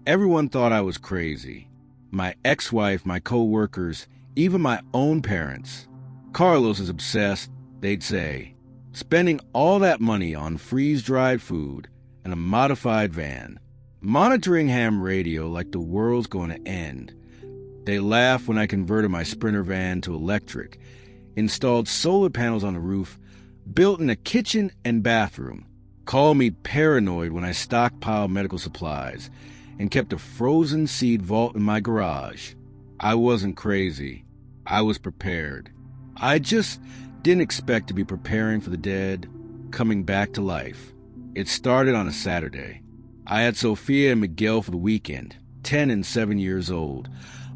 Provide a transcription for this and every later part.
Everyone thought I was crazy. My ex-wife, my coworkers, even my own parents. Carlos is obsessed, they'd say. Spending all that money on freeze-dried food and a modified van. Monitoring ham radio like the world's going to end. They laugh when I converted my Sprinter van to electric, installed solar panels on the roof, built in a kitchen and bathroom. Call me paranoid when I stockpiled medical supplies and kept a frozen seed vault in my garage. I wasn't crazy. I was prepared. I just didn't expect to be preparing for the dead, coming back to life. It started on a Saturday. I had Sofia and Miguel for the weekend, 10 and 7 years old.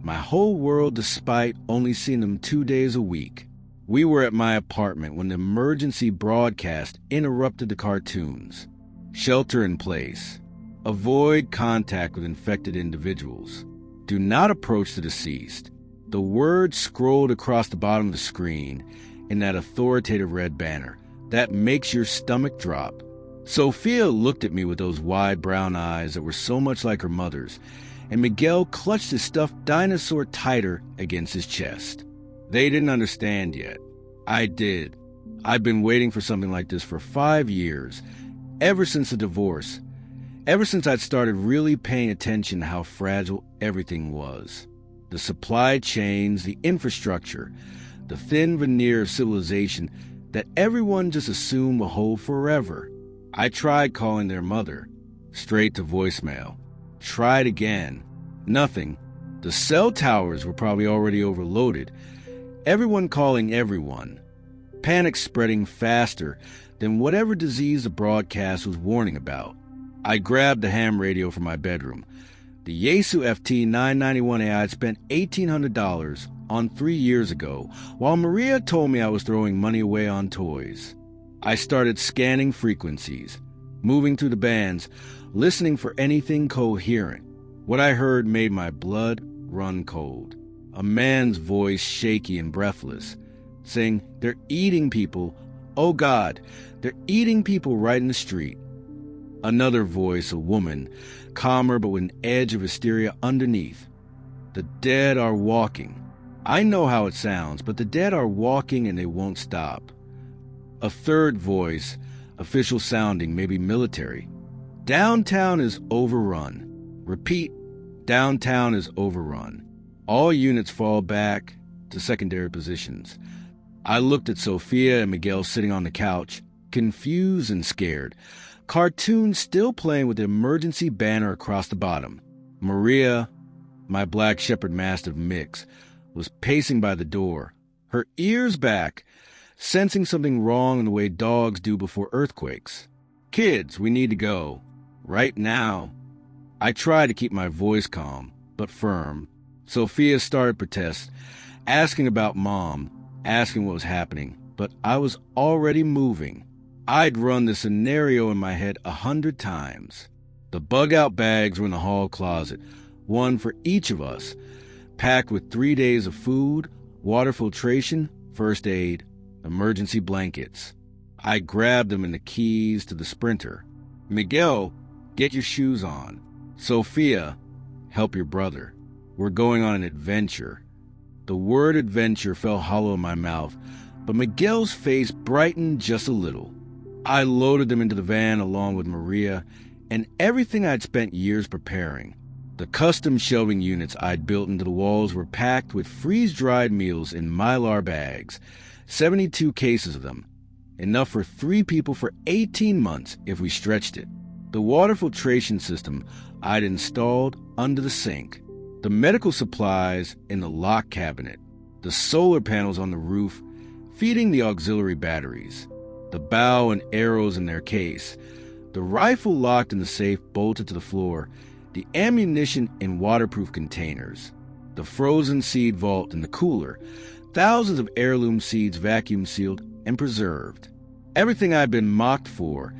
My whole world despite only seeing them 2 days a week. We were at my apartment when the emergency broadcast interrupted the cartoons. Shelter in place. Avoid contact with infected individuals. Do not approach the deceased. The words scrolled across the bottom of the screen in that authoritative red banner that makes your stomach drop. Sofia looked at me with those wide brown eyes that were so much like her mother's, and Miguel clutched his stuffed dinosaur tighter against his chest. They didn't understand yet. I did. I'd been waiting for something like this for 5 years, ever since the divorce, ever since I'd started really paying attention to how fragile everything was. The supply chains, the infrastructure, the thin veneer of civilization that everyone just assumed will hold forever. I tried calling their mother, straight to voicemail. Tried again. Nothing. The cell towers were probably already overloaded. Everyone calling everyone. Panic spreading faster than whatever disease the broadcast was warning about. I grabbed the ham radio from my bedroom. The Yaesu FT 991A I'd spent $1,800 on 3 years ago, while Maria told me I was throwing money away on toys. I started scanning frequencies, moving through the bands, listening for anything coherent. What I heard made my blood run cold. A man's voice, shaky and breathless, saying, "They're eating people. Oh God, they're eating people right in the street." Another voice, a woman, calmer but with an edge of hysteria underneath. "The dead are walking." I know how it sounds, but the dead are walking and they won't stop. A third voice, official sounding, maybe military. "Downtown is overrun." Repeat, "Downtown is overrun." All units fall back to secondary positions. I looked at Sofia and Miguel sitting on the couch, confused and scared. Cartoons still playing with the emergency banner across the bottom. Maria, my black shepherd mastiff mix, was pacing by the door, her ears back, sensing something wrong in the way dogs do before earthquakes. "Kids, we need to go. Right now." I tried to keep my voice calm, but firm. Sofia started protests, asking about Mom, asking what was happening, but I was already moving. I'd run the scenario in my head 100 times. The bug-out bags were in the hall closet, one for each of us, packed with 3 days of food, water filtration, first aid, emergency blankets. I grabbed them and the keys to the Sprinter. "Miguel, get your shoes on. Sofia, help your brother. We're going on an adventure." The word adventure fell hollow in my mouth, but Miguel's face brightened just a little. I loaded them into the van along with Maria and everything I'd spent years preparing. The custom shelving units I'd built into the walls were packed with freeze-dried meals in Mylar bags, 72 cases of them, enough for 3 people for 18 months if we stretched it. The water filtration system I'd installed under the sink, the medical supplies in the lock cabinet, the solar panels on the roof feeding the auxiliary batteries, the bow and arrows in their case, the rifle locked in the safe bolted to the floor, the ammunition in waterproof containers, the frozen seed vault in the cooler, thousands of heirloom seeds vacuum sealed and preserved. Everything I'd been mocked for,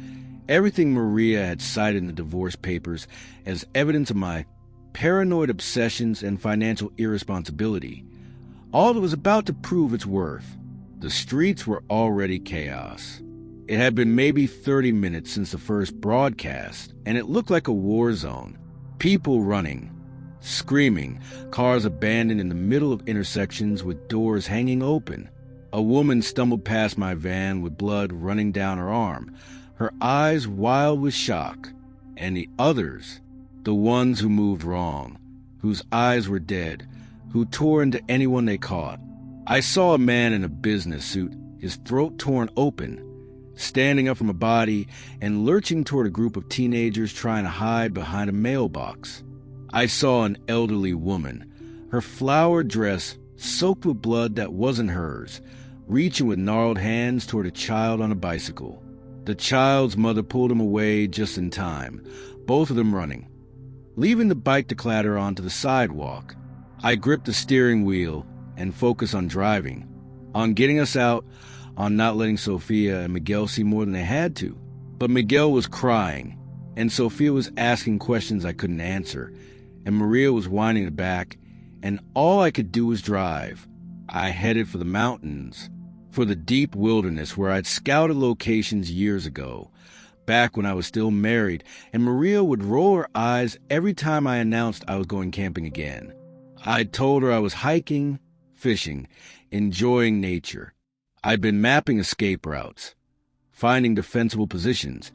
everything Maria had cited in the divorce papers as evidence of my paranoid obsessions and financial irresponsibility, all that was about to prove its worth. The streets were already chaos. It had been maybe 30 minutes since the first broadcast, and it looked like a war zone. People running, screaming, cars abandoned in the middle of intersections with doors hanging open. A woman stumbled past my van with blood running down her arm, her eyes wild with shock. And the others, the ones who moved wrong, whose eyes were dead, who tore into anyone they caught. I saw a man in a business suit, his throat torn open, standing up from a body and lurching toward a group of teenagers trying to hide behind a mailbox. I saw an elderly woman, her flowered dress soaked with blood that wasn't hers, reaching with gnarled hands toward a child on a bicycle. The child's mother pulled him away just in time, both of them running, leaving the bike to clatter onto the sidewalk. I gripped the steering wheel and focused on driving, on getting us out, on not letting Sofia and Miguel see more than they had to. But Miguel was crying, and Sofia was asking questions I couldn't answer, and Maria was whining in the back, and all I could do was drive. I headed for the mountains, for the deep wilderness where I'd scouted locations years ago, back when I was still married, and Maria would roll her eyes every time I announced I was going camping again. I'd told her I was hiking, fishing, enjoying nature. I'd been mapping escape routes, finding defensible positions,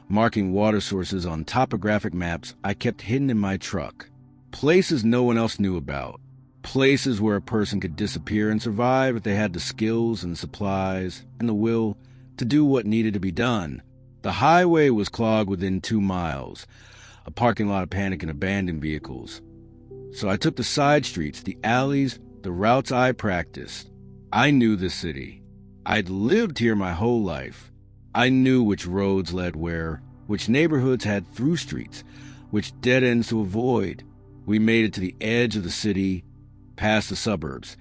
marking water sources on topographic maps I kept hidden in my truck. Places no one else knew about. Places where a person could disappear and survive if they had the skills and supplies and the will to do what needed to be done. The highway was clogged within 2 miles, a parking lot of panic and abandoned vehicles. So I took the side streets, the alleys, the routes I practiced. I knew the city. I'd lived here my whole life. I knew which roads led where, which neighborhoods had through streets, which dead ends to avoid. We made it to the edge of the city, past the suburbs,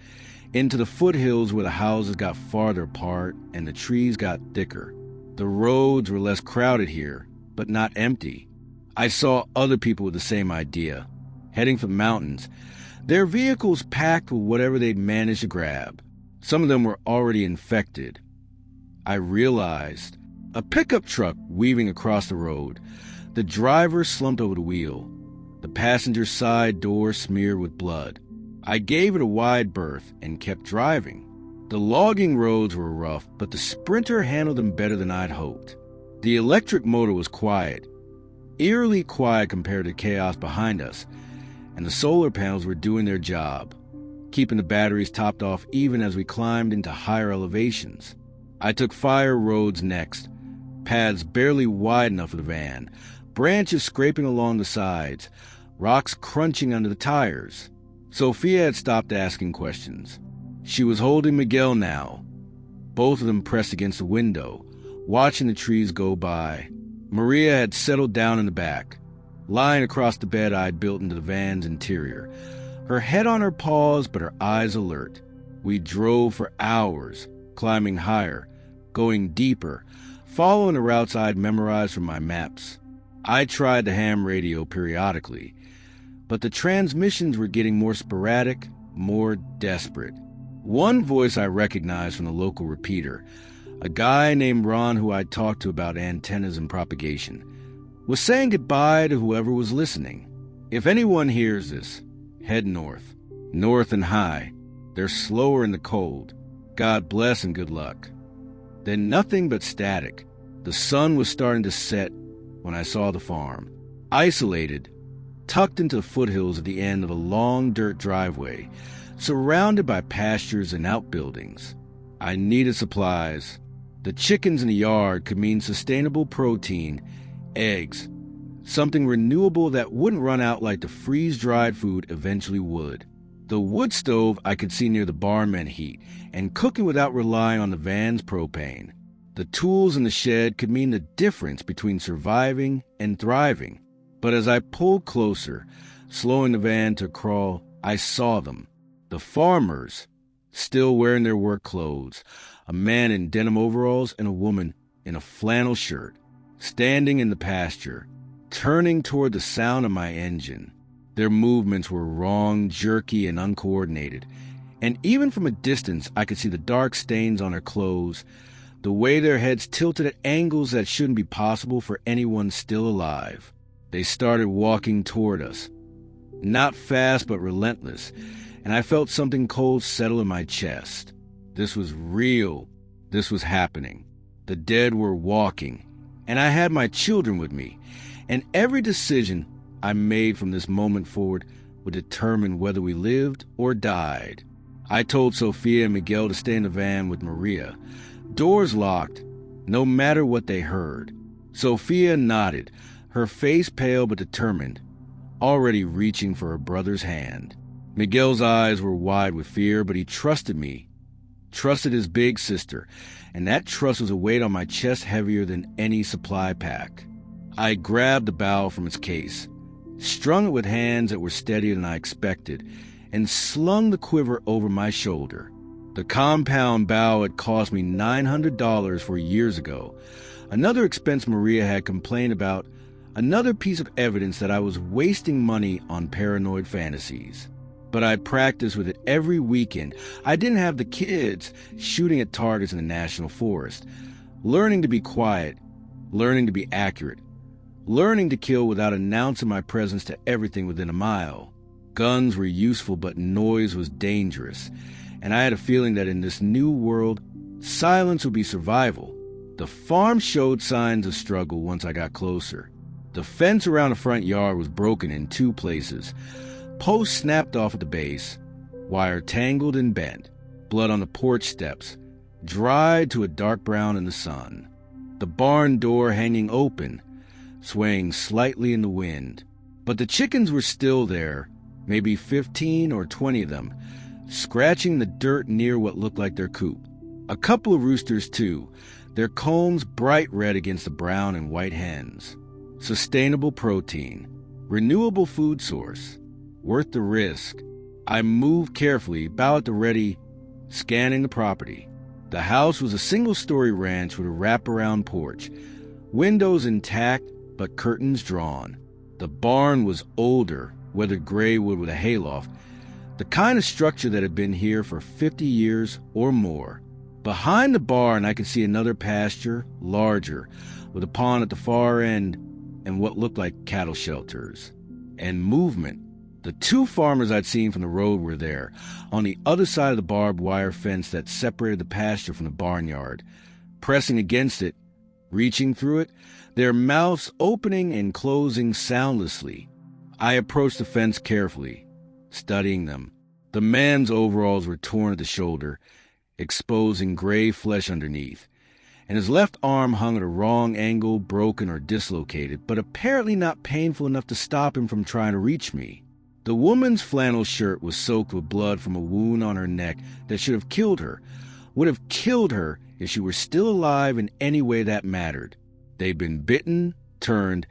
into the foothills where the houses got farther apart and the trees got thicker. The roads were less crowded here, but not empty. I saw other people with the same idea, heading for the mountains, their vehicles packed with whatever they'd managed to grab. Some of them were already infected. I realized a pickup truck weaving across the road. The driver slumped over the wheel, the passenger's side door smeared with blood. I gave it a wide berth and kept driving. The logging roads were rough, but the Sprinter handled them better than I'd hoped. The electric motor was quiet, eerily quiet compared to chaos behind us, and the solar panels were doing their job, keeping the batteries topped off even as we climbed into higher elevations. I took fire roads next, paths barely wide enough for the van, branches scraping along the sides, rocks crunching under the tires. Sofia had stopped asking questions. She was holding Miguel now, both of them pressed against the window, watching the trees go by. Maria had settled down in the back, lying across the bed I'd built into the van's interior, her head on her paws but her eyes alert. We drove for hours, climbing higher, going deeper, following the routes I'd memorized from my maps. I tried the ham radio periodically, but the transmissions were getting more sporadic, more desperate. One voice I recognized from the local repeater, a guy named Ron who I'd talked to about antennas and propagation, was saying goodbye to whoever was listening. If anyone hears this, head north. North and high. They're slower in the cold. God bless and good luck. Then nothing but static. The sun was starting to set when I saw the farm. Isolated, tucked into the foothills at the end of a long dirt driveway, surrounded by pastures and outbuildings. I needed supplies. The chickens in the yard could mean sustainable protein, eggs, something renewable that wouldn't run out like the freeze-dried food eventually would. The wood stove I could see near the barn meant heat, and cooking without relying on the van's propane. The tools in the shed could mean the difference between surviving and thriving. But as I pulled closer, slowing the van to a crawl, I saw them. The farmers, still wearing their work clothes, a man in denim overalls and a woman in a flannel shirt, standing in the pasture, turning toward the sound of my engine. Their movements were wrong, jerky, and uncoordinated, and even from a distance I could see the dark stains on their clothes, the way their heads tilted at angles that shouldn't be possible for anyone still alive. They started walking toward us. Not fast, but relentless, and I felt something cold settle in my chest. This was real. This was happening. The dead were walking, and I had my children with me, and every decision I made from this moment forward would determine whether we lived or died. I told Sofia and Miguel to stay in the van with Maria. Doors locked, no matter what they heard. Sofia nodded, her face pale but determined, already reaching for her brother's hand. Miguel's eyes were wide with fear, but he trusted me, trusted his big sister, and that trust was a weight on my chest heavier than any supply pack. I grabbed the bow from its case, strung it with hands that were steadier than I expected, and slung the quiver over my shoulder. The compound bow had cost me $900 4 years ago, another expense Maria had complained about, another piece of evidence that I was wasting money on paranoid fantasies. But I practiced with it every weekend. I didn't have the kids shooting at targets in the national forest, learning to be quiet, learning to be accurate, learning to kill without announcing my presence to everything within a mile. Guns were useful, but noise was dangerous, and I had a feeling that in this new world, silence would be survival. The farm showed signs of struggle once I got closer. The fence around the front yard was broken in 2 places. Posts snapped off at the base, wire tangled and bent, blood on the porch steps, dried to a dark brown in the sun. The barn door hanging open, swaying slightly in the wind. But the chickens were still there, maybe 15 or 20 of them, scratching the dirt near what looked like their coop. A couple of roosters, too, their combs bright red against the brown and white hens. Sustainable protein, renewable food source, worth the risk. I moved carefully, bow at the ready, scanning the property. The house was a single-story ranch with a wraparound porch, windows intact but curtains drawn. The barn was older, weathered gray wood with a hayloft, the kind of structure that had been here for 50 years or more. Behind the barn, I could see another pasture, larger, with a pond at the far end and what looked like cattle shelters. And movement. The 2 farmers I'd seen from the road were there, on the other side of the barbed wire fence that separated the pasture from the barnyard, pressing against it, reaching through it, their mouths opening and closing soundlessly. I approached the fence carefully, studying them. The man's overalls were torn at the shoulder, exposing gray flesh underneath, and his left arm hung at a wrong angle, broken or dislocated, but apparently not painful enough to stop him from trying to reach me. The woman's flannel shirt was soaked with blood from a wound on her neck that should have killed her, would have killed her if she were still alive in any way that mattered. They'd been bitten, turned,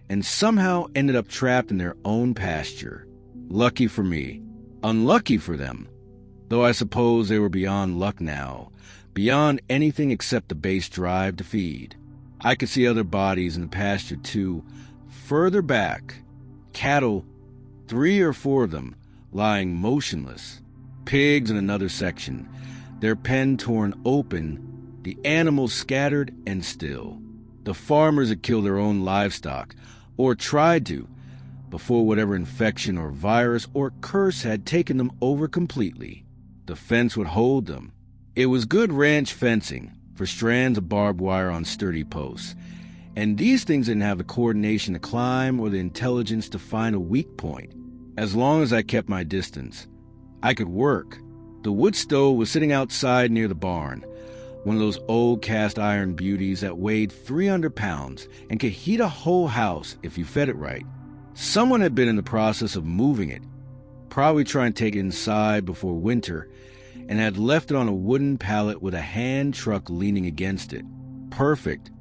and somehow ended up trapped in their own pasture. Lucky for me. Unlucky for them. Though I suppose they were beyond luck now, beyond anything except the base drive to feed. I could see other bodies in the pasture too, further back. Cattle, 3 or 4 of them, lying motionless. Pigs in another section, their pen torn open, the animals scattered and still. The farmers had killed their own livestock, or tried to, before whatever infection or virus or curse had taken them over completely. The fence would hold them. It was good ranch fencing, for strands of barbed wire on sturdy posts. And these things didn't have the coordination to climb or the intelligence to find a weak point. As long as I kept my distance, I could work. The wood stove was sitting outside near the barn, one of those old cast iron beauties that weighed 300 pounds and could heat a whole house if you fed it right. Someone had been in the process of moving it, probably trying to take it inside before winter, and had left it on a wooden pallet with a hand truck leaning against it. Perfect.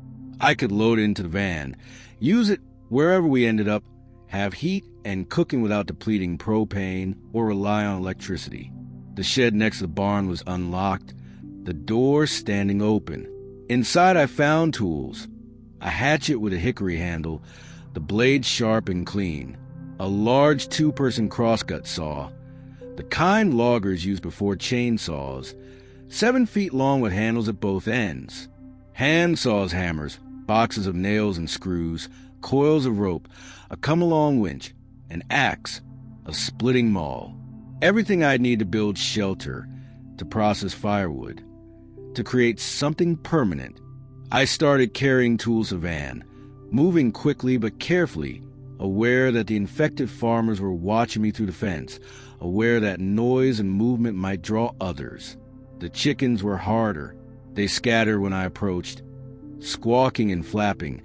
I could load it into the van, use it wherever we ended up, have heat and cooking without depleting propane or rely on electricity. The shed next to the barn was unlocked, the door standing open. Inside I found tools, a hatchet with a hickory handle, the blade sharp and clean, a large 2-person crosscut saw, the kind loggers used before chainsaws, 7 feet long with handles at both ends, hand saws, hammers, boxes of nails and screws, coils of rope, a come-along winch, an axe, a splitting maul. Everything I'd need to build shelter, to process firewood, to create something permanent. I started carrying tools to the van, moving quickly but carefully, aware that the infected farmers were watching me through the fence, aware that noise and movement might draw others. The chickens were harder. They scattered when I approached, squawking and flapping,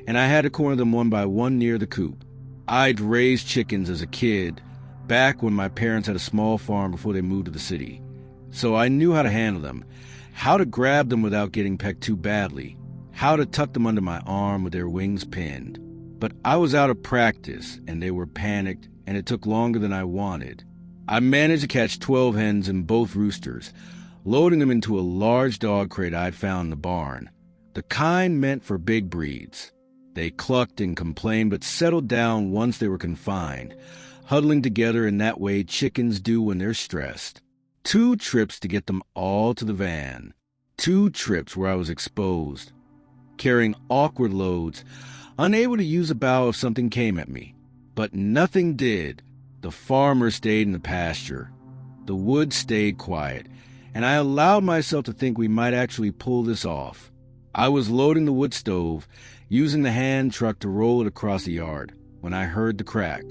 and I had to corner them one by one near the coop. I'd raised chickens as a kid, back when my parents had a small farm before they moved to the city. So I knew how to handle them, how to grab them without getting pecked too badly, how to tuck them under my arm with their wings pinned. But I was out of practice, and they were panicked, and it took longer than I wanted. I managed to catch 12 hens and both roosters, loading them into a large dog crate I'd found in the barn, the kind meant for big breeds. They clucked and complained but settled down once they were confined, huddling together in that way chickens do when they're stressed. 2 trips to get them all to the van. 2 trips where I was exposed, carrying awkward loads, unable to use a bow if something came at me. But nothing did. The farmer stayed in the pasture. The woods stayed quiet, and I allowed myself to think we might actually pull this off. I was loading the wood stove, using the hand truck to roll it across the yard, when I heard the crack.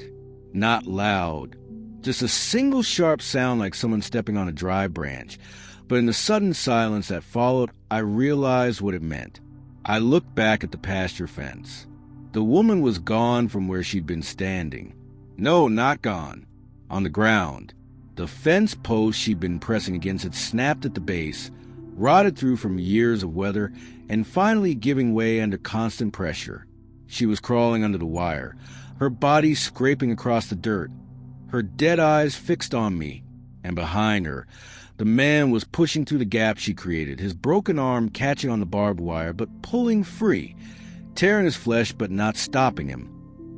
Not loud, just a single sharp sound like someone stepping on a dry branch. But in the sudden silence that followed, I realized what it meant. I looked back at the pasture fence. The woman was gone from where she'd been standing. No, not gone. On the ground. The fence post she'd been pressing against had snapped at the base, rotted through from years of weather, and finally giving way under constant pressure. She was crawling under the wire, her body scraping across the dirt, her dead eyes fixed on me, and behind her, the man was pushing through the gap she created, his broken arm catching on the barbed wire but pulling free, tearing his flesh but not stopping him,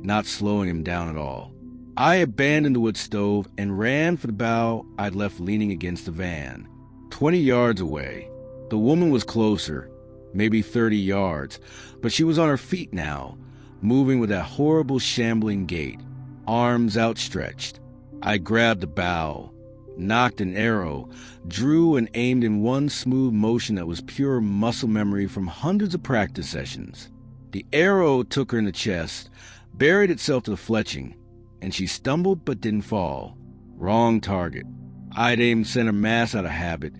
not slowing him down at all. I abandoned the wood stove and ran for the bough I'd left leaning against the van. 20 yards away. The woman was closer, maybe 30 yards, but she was on her feet now, moving with that horrible shambling gait, arms outstretched. I grabbed the bow, knocked an arrow, drew and aimed in one smooth motion that was pure muscle memory from hundreds of practice sessions. The arrow took her in the chest, buried itself to the fletching, and she stumbled but didn't fall. Wrong target. I'd aimed center mass out of habit,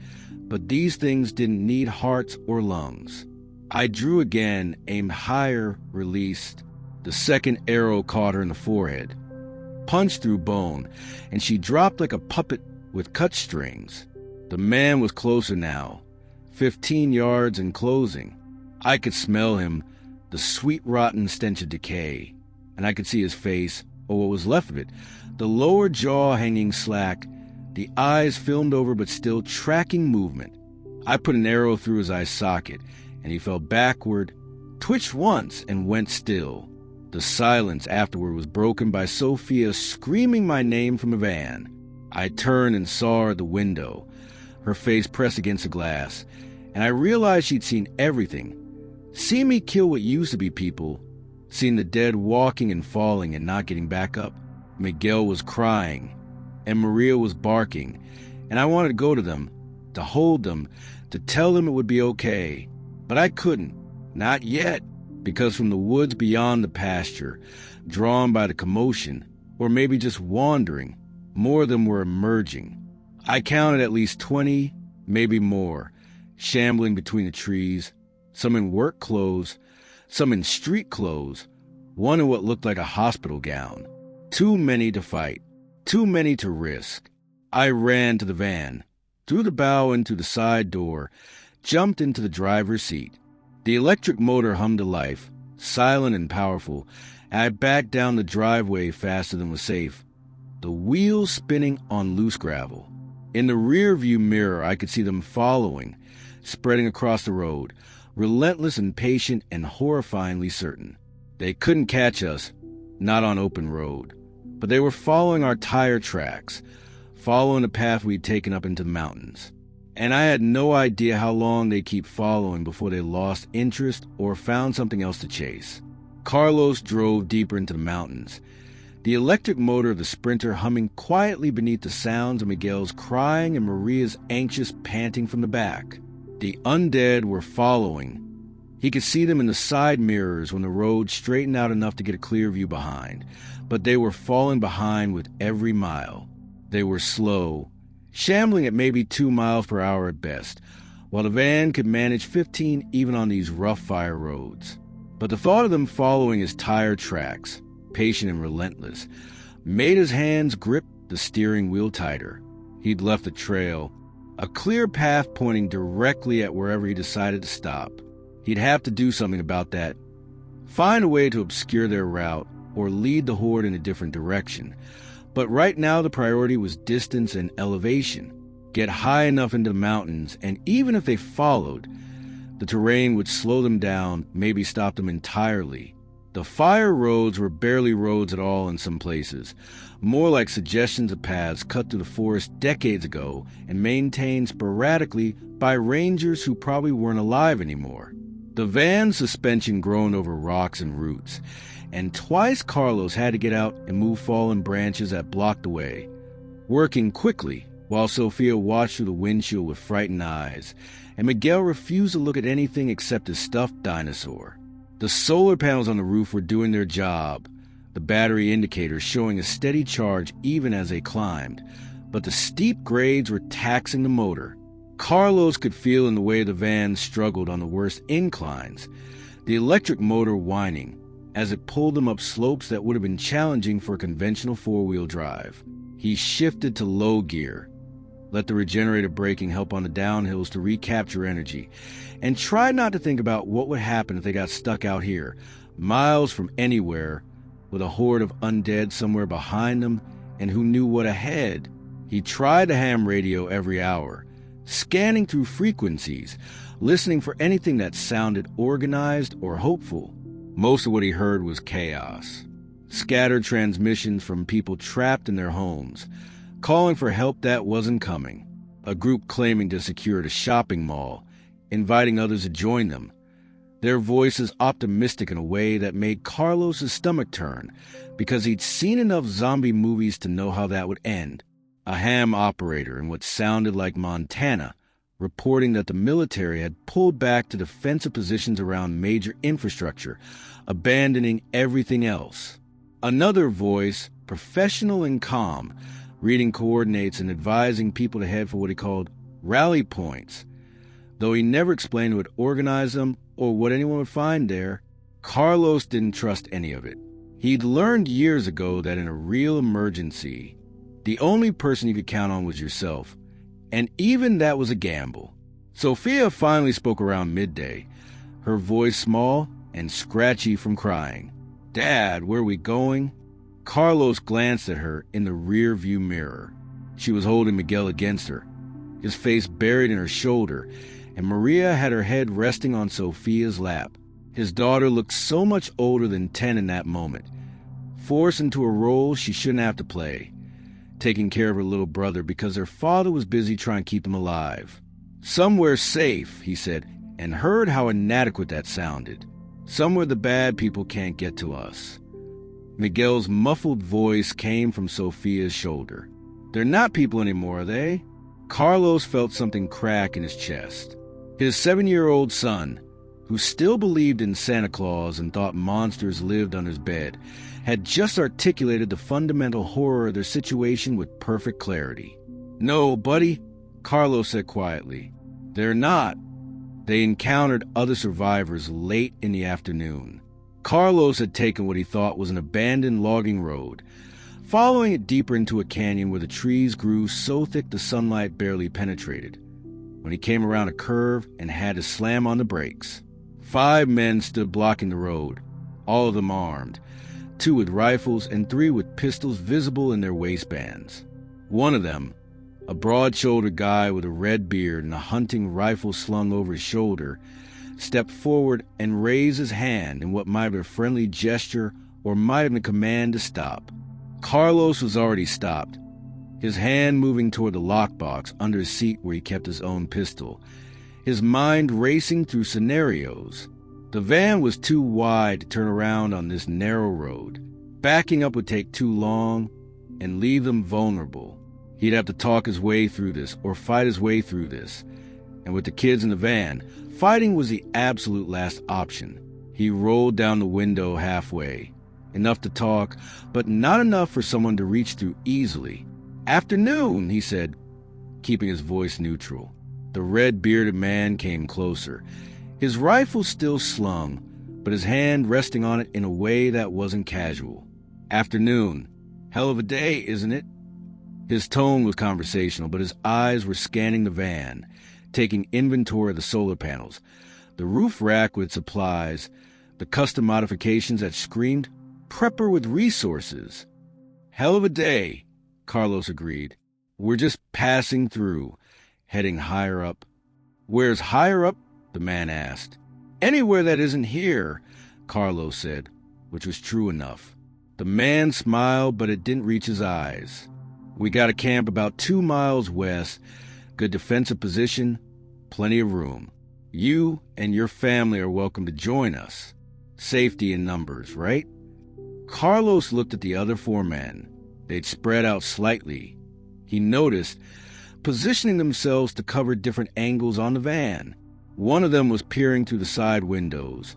but these things didn't need hearts or lungs. I drew again, aimed higher, released. The second arrow caught her in the forehead, punched through bone, and she dropped like a puppet with cut strings. The man was closer now, 15 yards and closing. I could smell him, the sweet rotten stench of decay, and I could see his face, or what was left of it, the lower jaw hanging slack, the eyes filmed over but still tracking movement. I put an arrow through his eye socket, and he fell backward, twitched once, and went still. The silence afterward was broken by Sofia screaming my name from a van. I turned and saw her at the window, her face pressed against the glass, and I realized she'd seen everything. Seen me kill what used to be people, seen the dead walking and falling and not getting back up. Miguel was crying, and Maria was barking, and I wanted to go to them, to hold them, to tell them it would be okay. But I couldn't, not yet, because from the woods beyond the pasture, drawn by the commotion, or maybe just wandering, more of them were emerging. I counted at least 20, maybe more, shambling between the trees, some in work clothes, some in street clothes, one in what looked like a hospital gown. Too many to fight, too many to risk. I ran to the van, threw the bow into the side door, jumped into the driver's seat. The electric motor hummed to life, silent and powerful, and I backed down the driveway faster than was safe, the wheels spinning on loose gravel. In the rear-view mirror, I could see them following, spreading across the road, relentless and patient and horrifyingly certain. They couldn't catch us, not on open road, but they were following our tire tracks, following the path we'd taken up into the mountains. And I had no idea how long they'd keep following before they lost interest or found something else to chase. Carlos drove deeper into the mountains, the electric motor of the Sprinter humming quietly beneath the sounds of Miguel's crying and Maria's anxious panting from the back. The undead were following. He could see them in the side mirrors when the road straightened out enough to get a clear view behind, but they were falling behind with every mile. They were slow, shambling at maybe 2 miles per hour at best, while the van could manage 15 even on these rough fire roads. But the thought of them following his tire tracks, patient and relentless, made his hands grip the steering wheel tighter. He'd left a trail, a clear path pointing directly at wherever he decided to stop. He'd have to do something about that, find a way to obscure their route or lead the horde in a different direction. But right now the priority was distance and elevation. Get high enough into the mountains, and even if they followed, the terrain would slow them down, maybe stop them entirely. The fire roads were barely roads at all in some places, more like suggestions of paths cut through the forest decades ago and maintained sporadically by rangers who probably weren't alive anymore. The van's suspension groaned over rocks and roots, and twice Carlos had to get out and move fallen branches that blocked the way, working quickly while Sofia watched through the windshield with frightened eyes, and Miguel refused to look at anything except his stuffed dinosaur. The solar panels on the roof were doing their job, the battery indicators showing a steady charge even as they climbed, but the steep grades were taxing the motor. Carlos could feel in the way the van struggled on the worst inclines, the electric motor whining as it pulled them up slopes that would have been challenging for a conventional four-wheel drive. He shifted to low gear, let the regenerative braking help on the downhills to recapture energy, and tried not to think about what would happen if they got stuck out here, miles from anywhere, with a horde of undead somewhere behind them, and who knew what ahead. He tried the ham radio every hour, scanning through frequencies, listening for anything that sounded organized or hopeful. Most of what he heard was chaos. Scattered transmissions from people trapped in their homes, calling for help that wasn't coming. A group claiming to secure a shopping mall, inviting others to join them. Their voices optimistic in a way that made Carlos' stomach turn, because he'd seen enough zombie movies to know how that would end. A ham operator in what sounded like Montana, reporting that the military had pulled back to defensive positions around major infrastructure, abandoning everything else. Another voice, professional and calm, reading coordinates and advising people to head for what he called rally points. Though he never explained who would organize them or what anyone would find there, Carlos didn't trust any of it. He'd learned years ago that in a real emergency, the only person you could count on was yourself, and even that was a gamble. Sofia finally spoke around midday, her voice small and scratchy from crying. "Dad, where are we going?" Carlos glanced at her in the rear-view mirror. She was holding Miguel against her, his face buried in her shoulder, and Maria had her head resting on Sofia's lap. His daughter looked so much older than 10 in that moment, forced into a role she shouldn't have to play, taking care of her little brother because her father was busy trying to keep him alive. "Somewhere safe," he said, and heard how inadequate that sounded. "Somewhere the bad people can't get to us." Miguel's muffled voice came from Sofia's shoulder. "They're not people anymore, are they?" Carlos felt something crack in his chest. His 7-year-old son, who still believed in Santa Claus and thought monsters lived on his bed, had just articulated the fundamental horror of their situation with perfect clarity. "No, buddy," Carlos said quietly. "They're not." They encountered other survivors late in the afternoon. Carlos had taken what he thought was an abandoned logging road, following it deeper into a canyon where the trees grew so thick the sunlight barely penetrated. When he came around a curve and had to slam on the brakes, 5 men stood blocking the road, all of them armed, 2 with rifles and 3 with pistols visible in their waistbands. One of them, a broad-shouldered guy with a red beard and a hunting rifle slung over his shoulder, stepped forward and raised his hand in what might have been a friendly gesture or might have been a command to stop. Carlos was already stopped, his hand moving toward the lockbox under his seat where he kept his own pistol, his mind racing through scenarios. The van was too wide to turn around on this narrow road. Backing up would take too long and leave them vulnerable. He'd have to talk his way through this or fight his way through this. And with the kids in the van, fighting was the absolute last option. He rolled down the window halfway. Enough to talk, but not enough for someone to reach through easily. "Afternoon," he said, keeping his voice neutral. The red-bearded man came closer. His rifle still slung, but his hand resting on it in a way that wasn't casual. "Afternoon. Hell of a day, isn't it?" His tone was conversational, but his eyes were scanning the van, taking inventory of the solar panels, the roof rack with supplies, the custom modifications that screamed prepper with resources. "Hell of a day," Carlos agreed. "We're just passing through, heading higher up." "Where's higher up?" the man asked. "Anywhere that isn't here," Carlos said, which was true enough. The man smiled, but it didn't reach his eyes. "We got a camp about 2 miles west, good defensive position, plenty of room. You and your family are welcome to join us. Safety in numbers, right?" Carlos looked at the other 4 men. They'd spread out slightly. He noticed, positioning themselves to cover different angles on the van. One of them was peering through the side windows,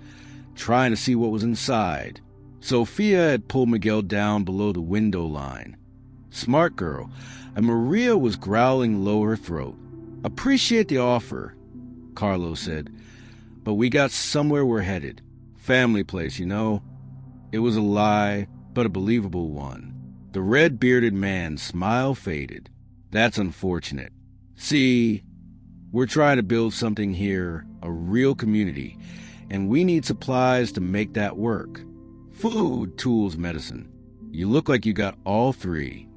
trying to see what was inside. Sofia had pulled Miguel down below the window line. Smart girl, and Maria was growling low her throat. "Appreciate the offer," Carlos said, "but we got somewhere we're headed. Family place, you know." It was a lie, but a believable one. The red-bearded man's smile faded. "That's unfortunate. See, we're trying to build something here, a real community, and we need supplies to make that work. Food, tools, medicine. You look like you got all 3.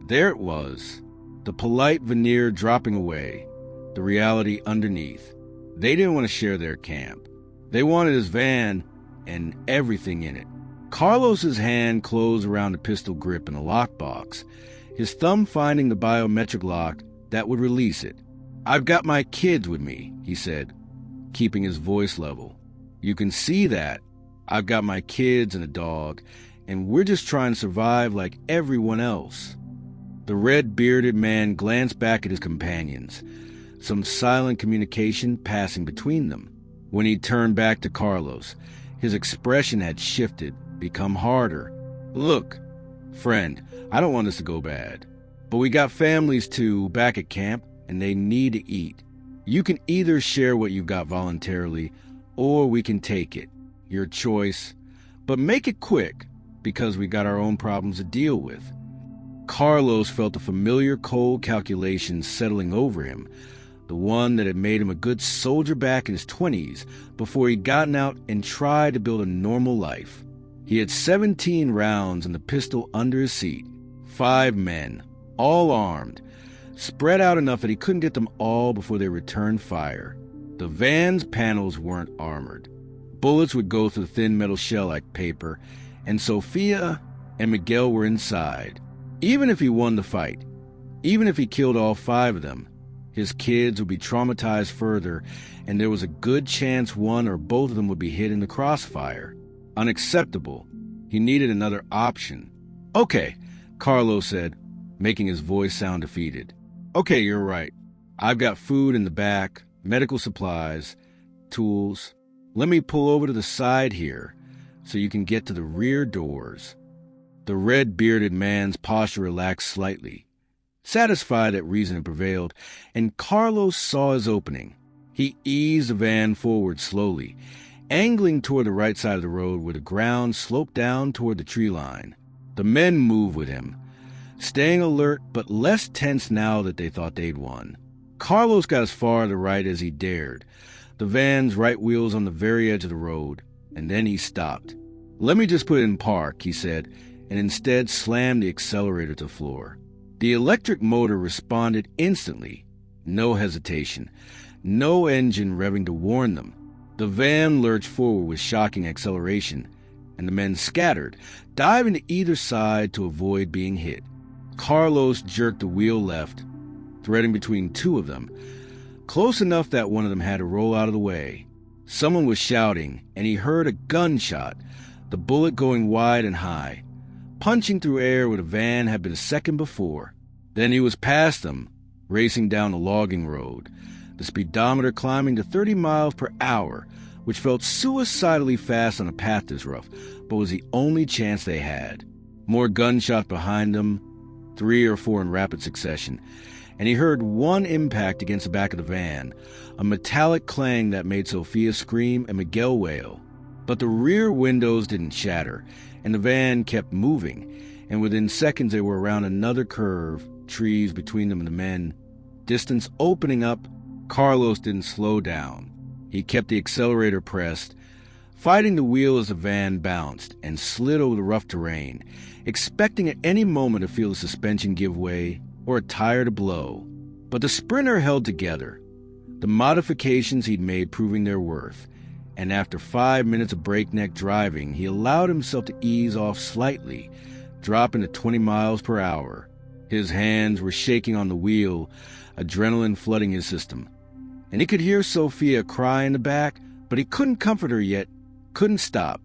There it was, the polite veneer dropping away, the reality underneath. They didn't want to share their camp. They wanted his van and everything in it. Carlos's hand closed around the pistol grip in the lockbox, his thumb finding the biometric lock that would release it. "I've got my kids with me," he said, keeping his voice level. "You can see that. I've got my kids and a dog, and we're just trying to survive like everyone else." The red-bearded man glanced back at his companions, some silent communication passing between them. When he turned back to Carlos, his expression had shifted, become harder. "Look, friend, I don't want this to go bad, but we got families too back at camp, and they need to eat. You can either share what you've got voluntarily, or we can take it. Your choice. But make it quick, because we got our own problems to deal with." Carlos felt a familiar cold calculation settling over him, the one that had made him a good soldier back in his 20s before he'd gotten out and tried to build a normal life. He had 17 rounds and the pistol under his seat. 5 men, all armed, spread out enough that he couldn't get them all before they returned fire. The van's panels weren't armored. Bullets would go through the thin metal shell like paper, and Sofia and Miguel were inside. Even if he won the fight, even if he killed all 5 of them, his kids would be traumatized further, and there was a good chance one or both of them would be hit in the crossfire. Unacceptable. He needed another option. "Okay," Carlos said, making his voice sound defeated. "Okay, you're right. I've got food in the back, medical supplies, tools. Let me pull over to the side here so you can get to the rear doors." The red-bearded man's posture relaxed slightly, satisfied that reason had prevailed, and Carlos saw his opening. He eased the van forward slowly, angling toward the right side of the road where the ground sloped down toward the tree line. The men moved with him, staying alert but less tense now that they thought they'd won. Carlos got as far to the right as he dared, the van's right wheels on the very edge of the road, and then he stopped. "Let me just put it in park," he said, and instead slammed the accelerator to the floor. The electric motor responded instantly. No hesitation. No engine revving to warn them. The van lurched forward with shocking acceleration, and the men scattered, diving to either side to avoid being hit. Carlos jerked the wheel left, threading between 2 of them, close enough that one of them had to roll out of the way. Someone was shouting, and he heard a gunshot, the bullet going wide and high, punching through air where the van had been a second before. Then he was past them, racing down the logging road, the speedometer climbing to 30 miles per hour, which felt suicidally fast on a path this rough, but was the only chance they had. More gunshots behind them, 3 or 4 in rapid succession, and he heard one impact against the back of the van, a metallic clang that made Sofia scream and Miguel wail. But the rear windows didn't shatter, and the van kept moving, and within seconds they were around another curve, trees between them and the men. Distance opening up, Carlos didn't slow down. He kept the accelerator pressed, fighting the wheel as the van bounced and slid over the rough terrain, expecting at any moment to feel the suspension give way or a tire to blow. But the Sprinter held together, the modifications he'd made proving their worth, and after 5 minutes of breakneck driving, he allowed himself to ease off slightly, dropping to 20 miles per hour. His hands were shaking on the wheel, adrenaline flooding his system. And he could hear Sofia cry in the back, but he couldn't comfort her yet, couldn't stop,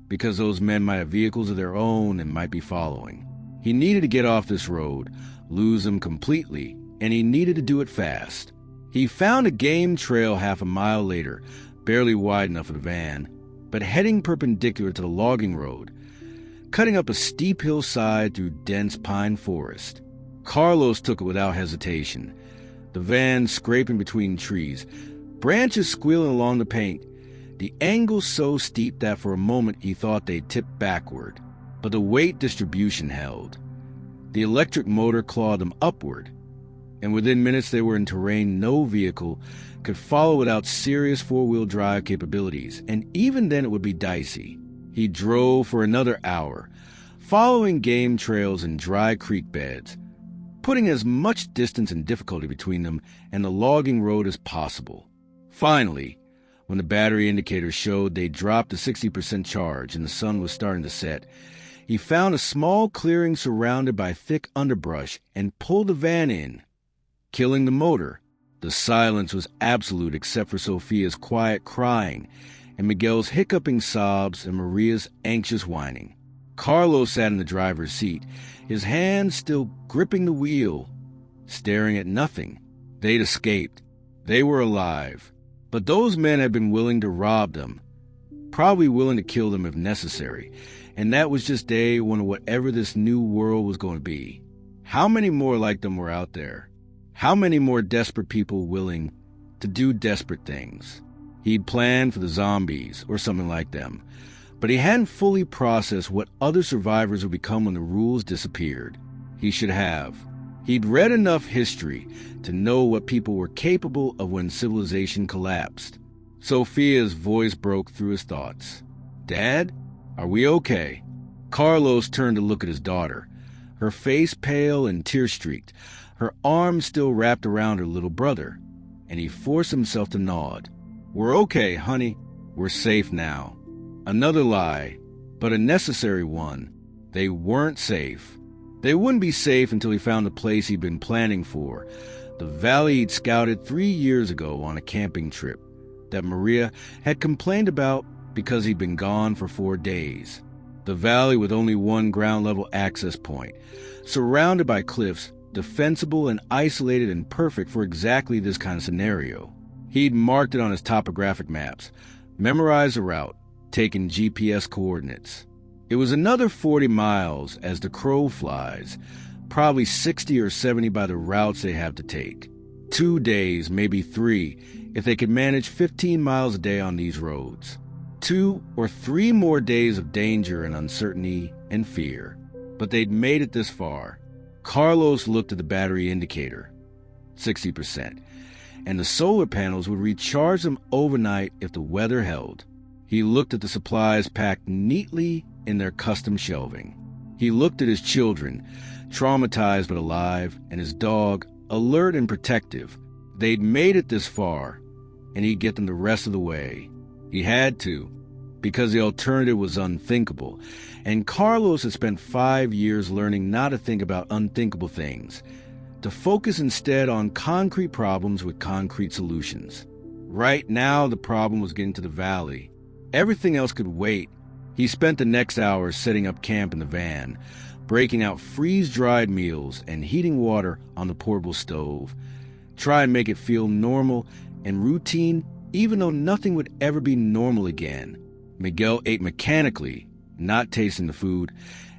because those men might have vehicles of their own and might be following. He needed to get off this road, lose them completely, and he needed to do it fast. He found a game trail half a mile later, barely wide enough for the van, but heading perpendicular to the logging road, cutting up a steep hillside through dense pine forest. Carlos took it without hesitation, the van scraping between trees, branches squealing along the paint, the angle so steep that for a moment he thought they'd tip backward, but the weight distribution held. The electric motor clawed them upward, and within minutes they were in terrain no vehicle could follow without serious four-wheel drive capabilities, and even then it would be dicey. He drove for another hour, following game trails and dry creek beds, putting as much distance and difficulty between them and the logging road as possible. Finally, when the battery indicators showed they'd dropped to 60% charge and the sun was starting to set, he found a small clearing surrounded by thick underbrush and pulled the van in, killing the motor. The silence was absolute except for Sofia's quiet crying and Miguel's hiccuping sobs and Maria's anxious whining. Carlos sat in the driver's seat, his hands still gripping the wheel, staring at nothing. They'd escaped. They were alive. But those men had been willing to rob them, probably willing to kill them if necessary, and that was just day one of whatever this new world was going to be. How many more like them were out there? How many more desperate people willing to do desperate things? He'd planned for the zombies or something like them, but he hadn't fully processed what other survivors would become when the rules disappeared. He should have. He'd read enough history to know what people were capable of when civilization collapsed. Sofia's voice broke through his thoughts. "Dad, are we okay?" Carlos turned to look at his daughter, her face pale and tear-streaked, her arms still wrapped around her little brother, and he forced himself to nod. "We're okay, honey. We're safe now." Another lie, but a necessary one. They weren't safe. They wouldn't be safe until he found the place he'd been planning for, the valley he'd scouted 3 years ago on a camping trip that Maria had complained about because he'd been gone for 4 days. The valley with only one ground-level access point, surrounded by cliffs, defensible and isolated and perfect for exactly this kind of scenario. He'd marked it on his topographic maps, memorized the route, taken GPS coordinates. It was another 40 miles as the crow flies, probably 60 or 70 by the routes they have to take. 2 days, maybe 3, if they could manage 15 miles a day on these roads. 2 or 3 more days of danger and uncertainty and fear. But they'd made it this far. Carlos looked at the battery indicator, 60%, and the solar panels would recharge them overnight if the weather held. He looked at the supplies packed neatly in their custom shelving. He looked at his children, traumatized but alive, and his dog, alert and protective. They'd made it this far, and he'd get them the rest of the way. He had to, because the alternative was unthinkable, and Carlos had spent 5 years learning not to think about unthinkable things, to focus instead on concrete problems with concrete solutions. Right now, the problem was getting to the valley. Everything else could wait. He spent the next hour setting up camp in the van, breaking out freeze-dried meals and heating water on the portable stove. Try and make it feel normal and routine, even though nothing would ever be normal again. Miguel ate mechanically, not tasting the food,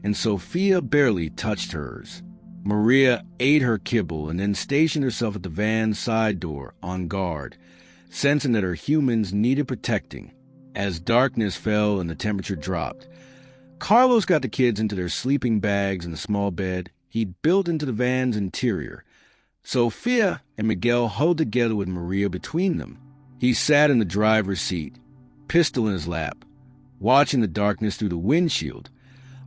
and Sofia barely touched hers. Maria ate her kibble and then stationed herself at the van's side door, on guard, sensing that her humans needed protecting. As darkness fell and the temperature dropped, Carlos got the kids into their sleeping bags in the small bed he'd built into the van's interior. Sofia and Miguel huddled together with Maria between them. He sat in the driver's seat, pistol in his lap, watching the darkness through the windshield,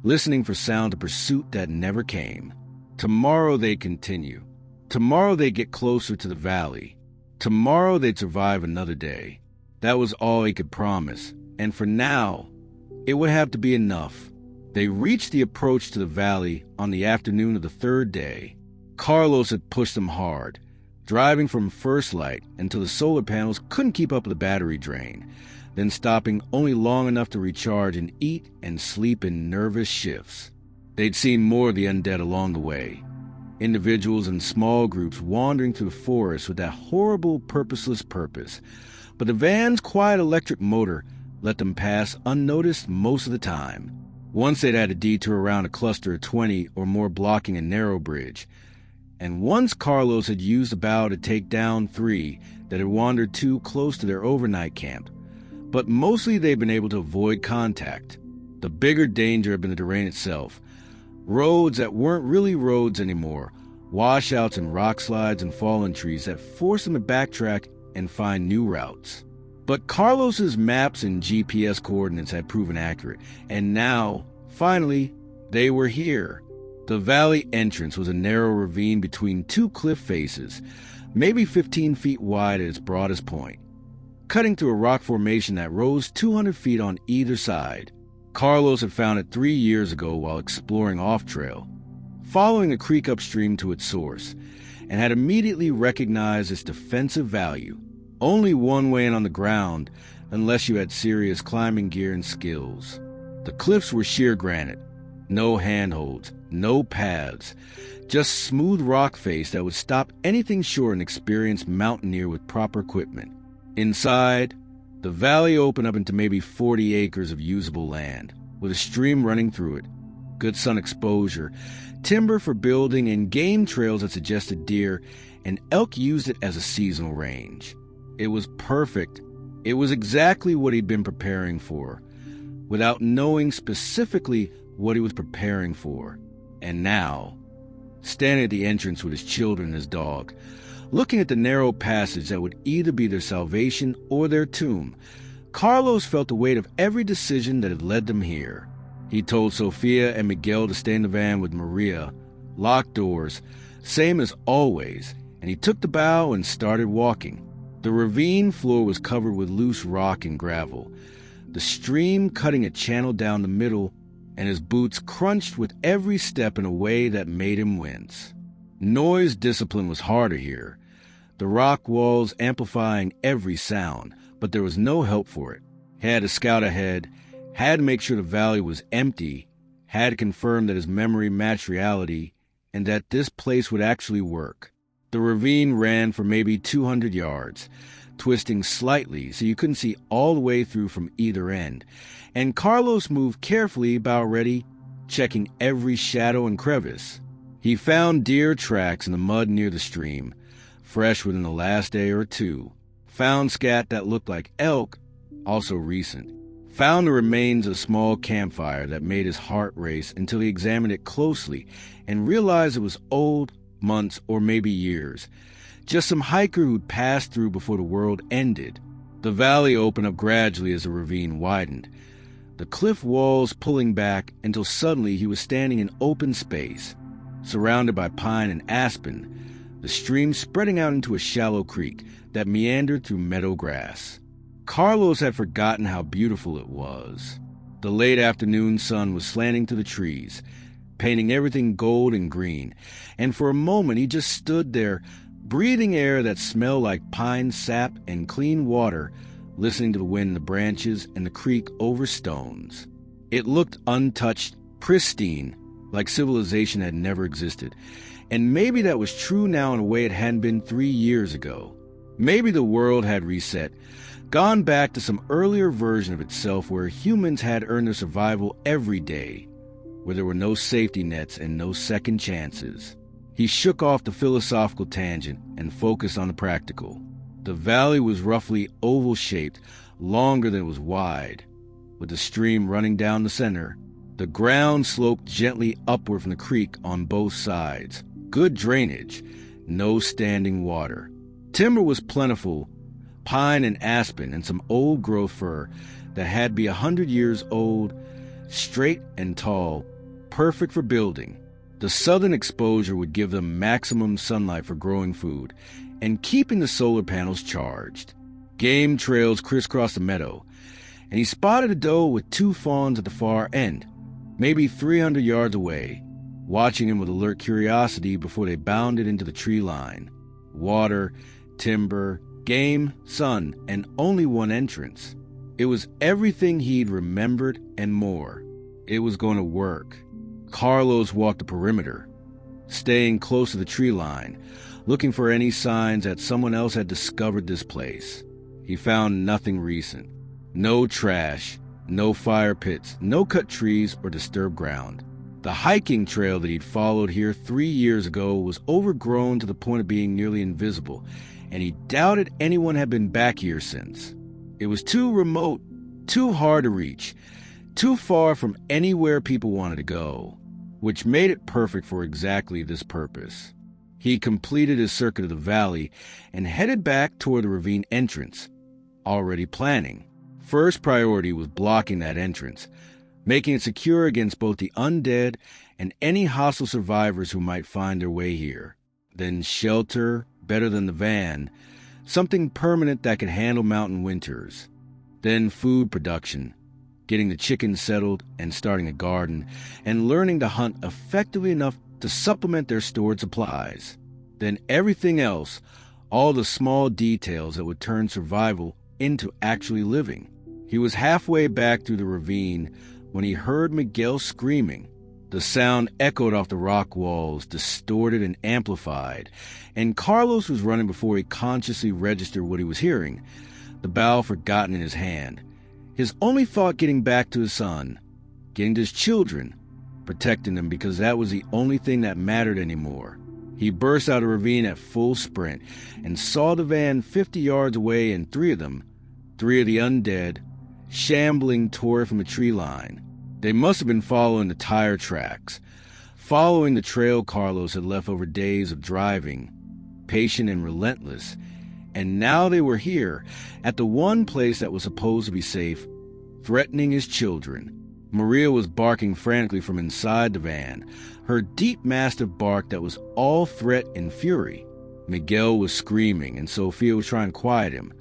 listening for sound of pursuit that never came. Tomorrow they'd continue. Tomorrow they'd get closer to the valley. Tomorrow they'd survive another day. That was all he could promise, and for now, it would have to be enough. They reached the approach to the valley on the afternoon of the third day. Carlos had pushed them hard, driving from first light until the solar panels couldn't keep up with the battery drain, then stopping only long enough to recharge and eat and sleep in nervous shifts. They'd seen more of the undead along the way. Individuals in small groups wandering through the forest with that horrible, purposeless purpose. But the van's quiet electric motor let them pass unnoticed most of the time. Once they'd had a detour around a cluster of 20 or more blocking a narrow bridge. And once Carlos had used the bow to take down 3 that had wandered too close to their overnight camp. But mostly they'd been able to avoid contact. The bigger danger had been the terrain itself. Roads that weren't really roads anymore, washouts and rock slides and fallen trees that forced them to backtrack and find new routes. But Carlos's maps and GPS coordinates had proven accurate, and now, finally, they were here. The valley entrance was a narrow ravine between 2 cliff faces, maybe 15 feet wide at its broadest point, cutting through a rock formation that rose 200 feet on either side. Carlos had found it 3 years ago while exploring off-trail, following a creek upstream to its source, and had immediately recognized its defensive value. Only one way in on the ground, unless you had serious climbing gear and skills. The cliffs were sheer granite, no handholds, no paths, just smooth rock face that would stop anything short of an experienced mountaineer with proper equipment. Inside, the valley opened up into maybe 40 acres of usable land, with a stream running through it, good sun exposure, timber for building, and game trails that suggested deer, and elk used it as a seasonal range. It was perfect. It was exactly what he'd been preparing for, without knowing specifically what he was preparing for. And now, standing at the entrance with his children and his dog, looking at the narrow passage that would either be their salvation or their tomb, Carlos felt the weight of every decision that had led them here. He told Sofia and Miguel to stay in the van with Maria, locked doors, same as always, and he took the bow and started walking. The ravine floor was covered with loose rock and gravel, the stream cutting a channel down the middle, and his boots crunched with every step in a way that made him wince. Noise discipline was harder here, the rock walls amplifying every sound, but there was no help for it. He had to scout ahead, had to make sure the valley was empty, had to confirm that his memory matched reality, and that this place would actually work. The ravine ran for maybe 200 yards, twisting slightly so you couldn't see all the way through from either end, and Carlos moved carefully about ready, checking every shadow and crevice. He found deer tracks in the mud near the stream, fresh within the last day or two. Found scat that looked like elk, also recent. Found the remains of a small campfire that made his heart race until he examined it closely and realized it was old, months or maybe years. Just some hiker who'd passed through before the world ended. The valley opened up gradually as the ravine widened, the cliff walls pulling back until suddenly he was standing in open space, surrounded by pine and aspen, the stream spreading out into a shallow creek that meandered through meadow grass. Carlos had forgotten how beautiful it was. The late afternoon sun was slanting to the trees, painting everything gold and green, and for a moment he just stood there, breathing air that smelled like pine sap and clean water, listening to the wind in the branches and the creak over stones. It looked untouched, pristine, like civilization had never existed. And maybe that was true now in a way it hadn't been 3 years ago. Maybe the world had reset, gone back to some earlier version of itself where humans had earned their survival every day, where there were no safety nets and no second chances. He shook off the philosophical tangent and focused on the practical. The valley was roughly oval-shaped, longer than it was wide, with the stream running down the center. The ground sloped gently upward from the creek on both sides. Good drainage, no standing water. Timber was plentiful, pine and aspen and some old-growth fir that had to be 100 years old, straight and tall, perfect for building. The southern exposure would give them maximum sunlight for growing food and keeping the solar panels charged. Game trails crisscrossed the meadow, and he spotted a doe with 2 fawns at the far end, maybe 300 yards away, watching him with alert curiosity before they bounded into the tree line. Water, timber, game, sun, and only one entrance. It was everything he'd remembered and more. It was going to work. Carlos walked the perimeter, staying close to the tree line, looking for any signs that someone else had discovered this place. He found nothing recent. No trash, no fire pits, no cut trees or disturbed ground. The hiking trail that he'd followed here 3 years ago was overgrown to the point of being nearly invisible, and he doubted anyone had been back here since. It was too remote, too hard to reach, too far from anywhere people wanted to go, which made it perfect for exactly this purpose. He completed his circuit of the valley and headed back toward the ravine entrance, already planning. First priority was blocking that entrance, making it secure against both the undead and any hostile survivors who might find their way here. Then shelter, better than the van, something permanent that could handle mountain winters. Then food production, getting the chickens settled and starting a garden, and learning to hunt effectively enough to supplement their stored supplies. Then everything else, all the small details that would turn survival into actually living. He was halfway back through the ravine when he heard Miguel screaming. The sound echoed off the rock walls, distorted and amplified, and Carlos was running before he consciously registered what he was hearing, the bow forgotten in his hand. His only thought getting back to his son, getting to his children, protecting them because that was the only thing that mattered anymore. He burst out of the ravine at full sprint and saw the van 50 yards away and 3 of them, 3 of the undead, shambling toward from the tree line. They must have been following the tire tracks, following the trail Carlos had left over days of driving, patient and relentless, and now they were here, at the one place that was supposed to be safe, threatening his children. Maria was barking frantically from inside the van, her deep mastiff bark that was all threat and fury. Miguel was screaming, and Sofia was trying to quiet him,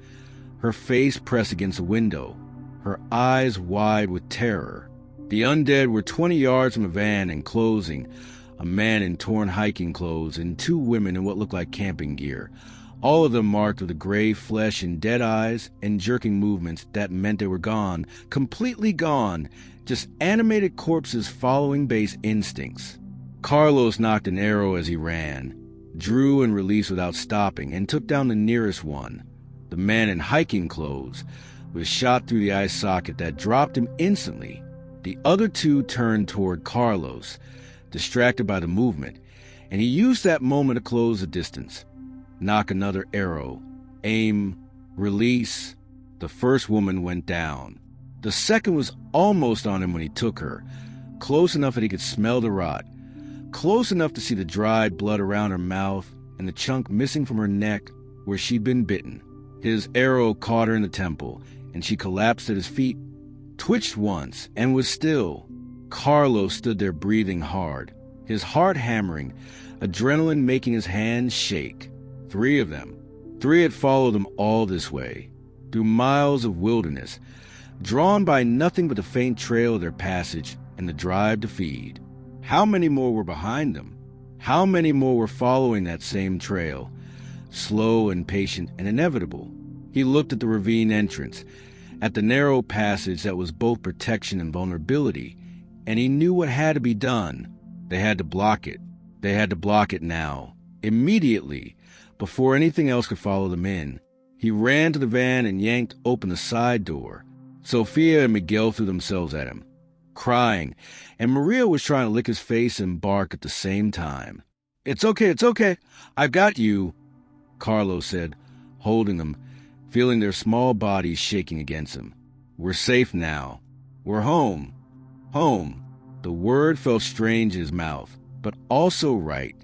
her face pressed against the window, her eyes wide with terror. The undead were 20 yards from the van and closing, a man in torn hiking clothes and 2 women in what looked like camping gear, all of them marked with the gray flesh and dead eyes and jerking movements that meant they were gone, completely gone, just animated corpses following base instincts. Carlos knocked an arrow as he ran, drew and released without stopping, and took down the nearest one. The man in hiking clothes was shot through the eye socket that dropped him instantly. The other 2 turned toward Carlos, distracted by the movement, and he used that moment to close the distance. Knock another arrow, aim, release. The first woman went down. The second was almost on him when he took her, close enough that he could smell the rot, close enough to see the dried blood around her mouth and the chunk missing from her neck where she'd been bitten. His arrow caught her in the temple, and she collapsed at his feet, twitched once, and was still. Carlos stood there breathing hard, his heart hammering, adrenaline making his hands shake. 3 of them. 3 had followed them all this way, through miles of wilderness, drawn by nothing but the faint trail of their passage and the drive to feed. How many more were behind them? How many more were following that same trail, slow and patient and inevitable. He looked at the ravine entrance, at the narrow passage that was both protection and vulnerability, and he knew what had to be done. They had to block it. They had to block it now, immediately, before anything else could follow them in. He ran to the van and yanked open the side door. Sofia and Miguel threw themselves at him, crying, and Maria was trying to lick his face and bark at the same time. It's okay, I've got you," Carlos said, holding them, feeling their small bodies shaking against him. "We're safe now. We're home. Home." The word felt strange in his mouth, but also right.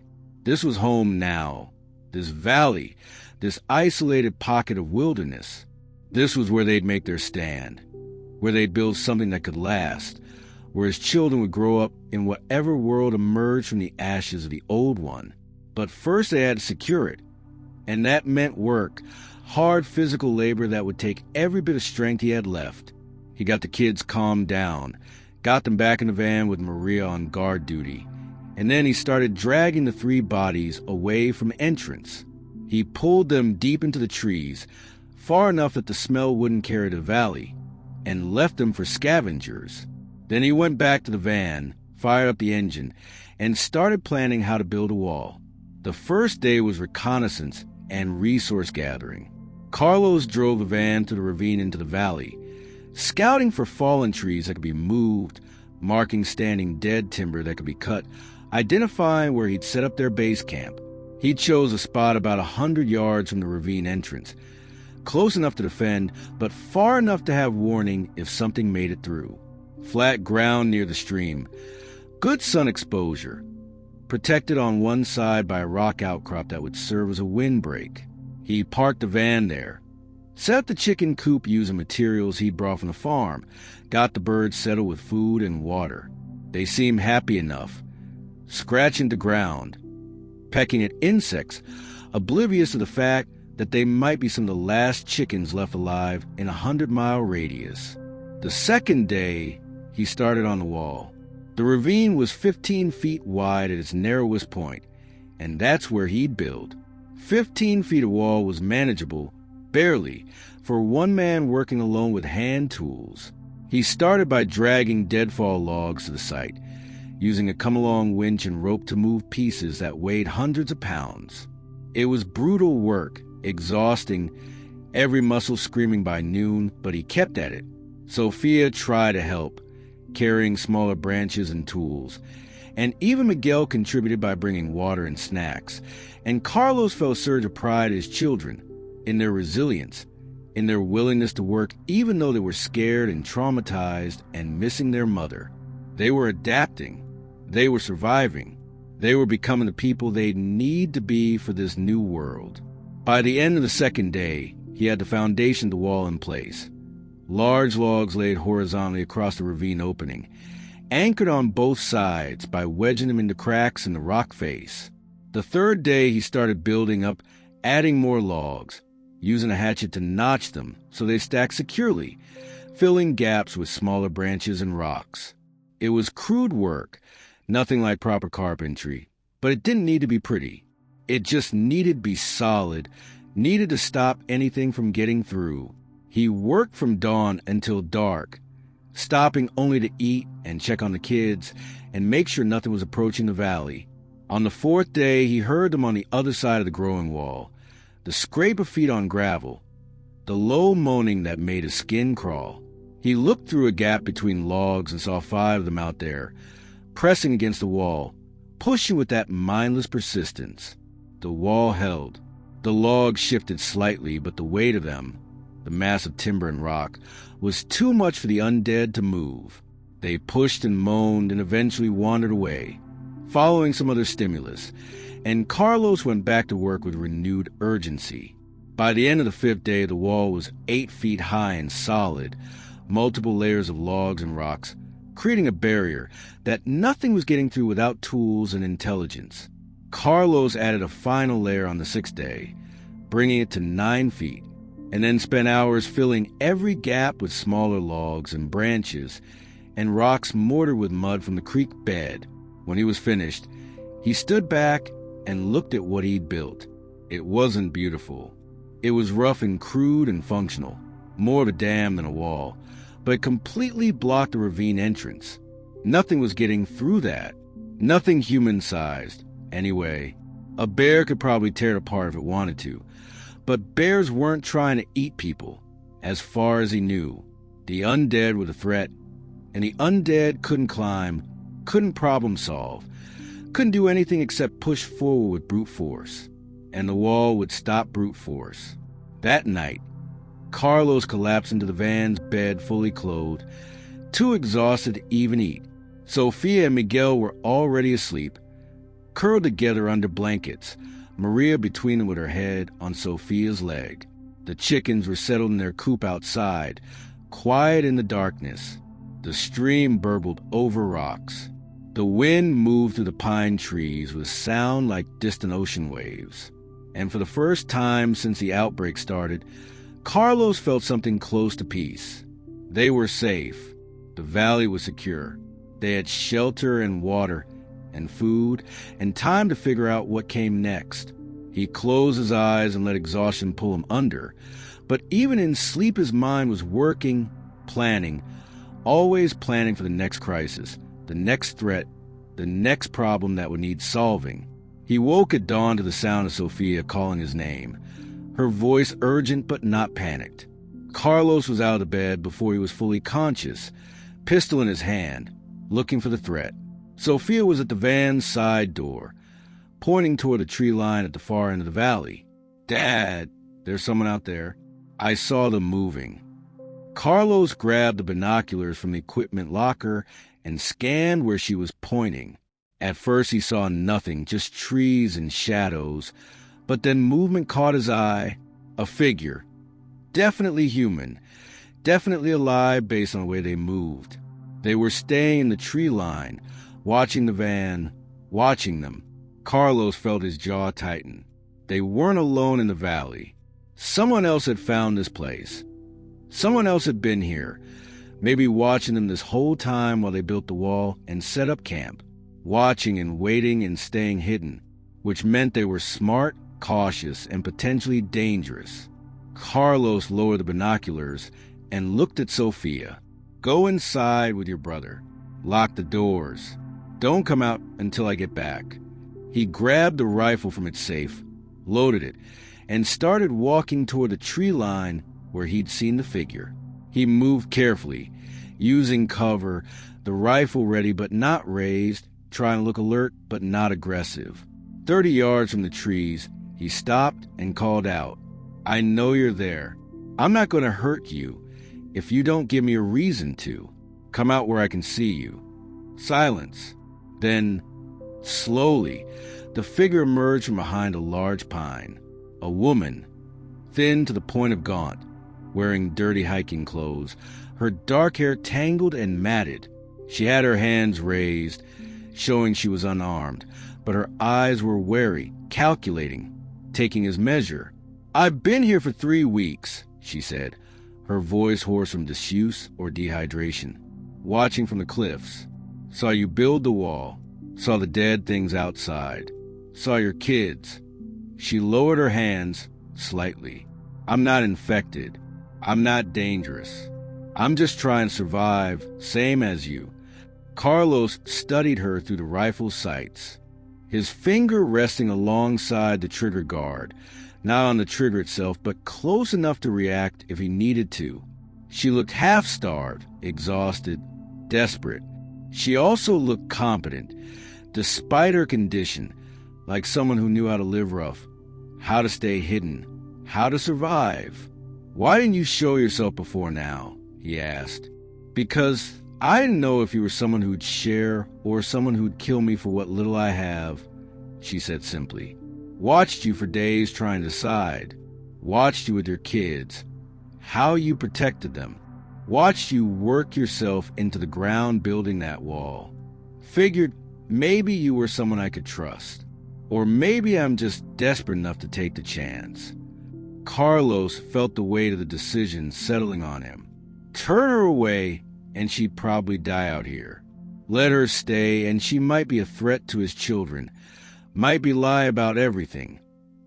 This was home now. This valley, this isolated pocket of wilderness. This was where they'd make their stand, where they'd build something that could last, where his children would grow up in whatever world emerged from the ashes of the old one. But first they had to secure it, and that meant work, hard physical labor that would take every bit of strength he had left. He got the kids calmed down, got them back in the van with Maria on guard duty, and then he started dragging the 3 bodies away from entrance. He pulled them deep into the trees, far enough that the smell wouldn't carry the valley, and left them for scavengers. Then he went back to the van, fired up the engine, and started planning how to build a wall. The first day was reconnaissance and resource gathering. Carlos drove the van through the ravine into the valley, scouting for fallen trees that could be moved, marking standing dead timber that could be cut, identifying where he'd set up their base camp. He chose a spot about 100 yards from the ravine entrance, close enough to defend, but far enough to have warning if something made it through. Flat ground near the stream, good sun exposure, protected on one side by a rock outcrop that would serve as a windbreak. He parked the van there, set up the chicken coop using materials he'd brought from the farm, got the birds settled with food and water. They seemed happy enough, scratching the ground, pecking at insects, oblivious to the fact that they might be some of the last chickens left alive in a 100-mile radius. The second day, he started on the wall. The ravine was 15 feet wide at its narrowest point, and that's where he'd build. 15 feet of wall was manageable, barely, for one man working alone with hand tools. He started by dragging deadfall logs to the site, using a come-along winch and rope to move pieces that weighed hundreds of pounds. It was brutal work, exhausting, every muscle screaming by noon, but he kept at it. Sofia tried to help, carrying smaller branches and tools, and even Miguel contributed by bringing water and snacks, and Carlos felt a surge of pride in his children, in their resilience, in their willingness to work even though they were scared and traumatized and missing their mother. They were adapting, they were surviving, they were becoming the people they'd need to be for this new world. By the end of the second day, he had the foundation of the wall in place. Large logs laid horizontally across the ravine opening, anchored on both sides by wedging them into cracks in the rock face. The third day he started building up, adding more logs, using a hatchet to notch them so they stacked securely, filling gaps with smaller branches and rocks. It was crude work, nothing like proper carpentry, but it didn't need to be pretty. It just needed to be solid, needed to stop anything from getting through. He worked from dawn until dark, stopping only to eat and check on the kids and make sure nothing was approaching the valley. On the fourth day, he heard them on the other side of the growing wall, the scrape of feet on gravel, the low moaning that made his skin crawl. He looked through a gap between logs and saw 5 of them out there, pressing against the wall, pushing with that mindless persistence. The wall held. The logs shifted slightly, but the weight of them, the mass of timber and rock, was too much for the undead to move. They pushed and moaned and eventually wandered away, following some other stimulus, and Carlos went back to work with renewed urgency. By the end of the 5th day, the wall was 8 feet high and solid, multiple layers of logs and rocks, creating a barrier that nothing was getting through without tools and intelligence. Carlos added a final layer on the 6th day, bringing it to 9 feet, and then spent hours filling every gap with smaller logs and branches and rocks mortared with mud from the creek bed. When he was finished, he stood back and looked at what he'd built. It wasn't beautiful. It was rough and crude and functional, more of a dam than a wall, but it completely blocked the ravine entrance. Nothing was getting through that. Nothing human-sized. Anyway, a bear could probably tear it apart if it wanted to. But bears weren't trying to eat people, as far as he knew. The undead were the threat, and the undead couldn't climb, couldn't problem solve, couldn't do anything except push forward with brute force. And the wall would stop brute force. That night, Carlos collapsed into the van's bed fully clothed, too exhausted to even eat. Sofia and Miguel were already asleep, curled together under blankets, Maria between them with her head on Sofia's leg. The chickens were settled in their coop outside, quiet in the darkness. The stream burbled over rocks. The wind moved through the pine trees with sound like distant ocean waves. And for the first time since the outbreak started, Carlos felt something close to peace. They were safe. The valley was secure. They had shelter and water and food and time to figure out what came next. He closed his eyes and let exhaustion pull him under. But even in sleep, his mind was working, planning, always planning for the next crisis, the next threat, the next problem that would need solving. He woke at dawn to the sound of Sofia calling his name, her voice urgent but not panicked. Carlos was out of bed before he was fully conscious, pistol in his hand, looking for the threat. Sofia was at the van's side door, pointing toward a tree line at the far end of the valley. "Dad, there's someone out there." I saw them moving. Carlos grabbed the binoculars from the equipment locker and scanned where she was pointing. At first he saw nothing, just trees and shadows, but then movement caught his eye, a figure. Definitely human, definitely alive based on the way they moved. They were staying in the tree line, watching the van, watching them. Carlos felt his jaw tighten. They weren't alone in the valley. Someone else had found this place. Someone else had been here, maybe watching them this whole time while they built the wall and set up camp, watching and waiting and staying hidden, which meant they were smart, cautious, and potentially dangerous. Carlos lowered the binoculars and looked at Sofia. "Go inside with your brother. Lock the doors. Don't come out until I get back." He grabbed the rifle from its safe, loaded it, and started walking toward the tree line where he'd seen the figure. He moved carefully, using cover, the rifle ready but not raised, trying to look alert but not aggressive. 30 yards from the trees, he stopped and called out, "I know you're there. I'm not going to hurt you if you don't give me a reason to. Come out where I can see you." Silence. Then, slowly, the figure emerged from behind a large pine. A woman, thin to the point of gaunt, wearing dirty hiking clothes, her dark hair tangled and matted. She had her hands raised, showing she was unarmed, but her eyes were wary, calculating, taking his measure. "I've been here for 3 weeks, she said, her voice hoarse from disuse or dehydration. "Watching from the cliffs. Saw you build the wall. Saw the dead things outside. Saw your kids." She lowered her hands slightly. "I'm not infected. I'm not dangerous. I'm just trying to survive, same as you." Carlos studied her through the rifle's sights, his finger resting alongside the trigger guard, not on the trigger itself, but close enough to react if he needed to. She looked half-starved, exhausted, desperate. She also looked competent, despite her condition, like someone who knew how to live rough, how to stay hidden, how to survive. "Why didn't you show yourself before now?" he asked. "Because I didn't know if you were someone who'd share or someone who'd kill me for what little I have," she said simply. "Watched you for days trying to decide. Watched you with your kids. How you protected them. Watched you work yourself into the ground building that wall. Figured maybe you were someone I could trust. Or maybe I'm just desperate enough to take the chance." Carlos felt the weight of the decision settling on him. Turn her away and she'd probably die out here. Let her stay and she might be a threat to his children, might be lie about everything,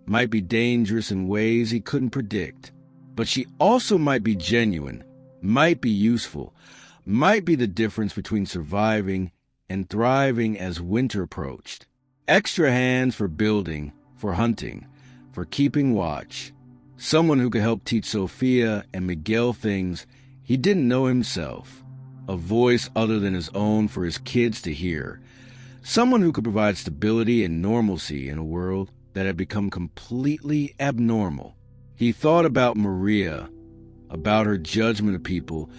might be dangerous in ways he couldn't predict. But she also might be genuine, might be useful, might be the difference between surviving and thriving as winter approached. Extra hands for building, for hunting, for keeping watch. Someone who could help teach Sofia and Miguel things he didn't know himself. A voice other than his own for his kids to hear. Someone who could provide stability and normalcy in a world that had become completely abnormal. He thought about Maria, about her judgment of people,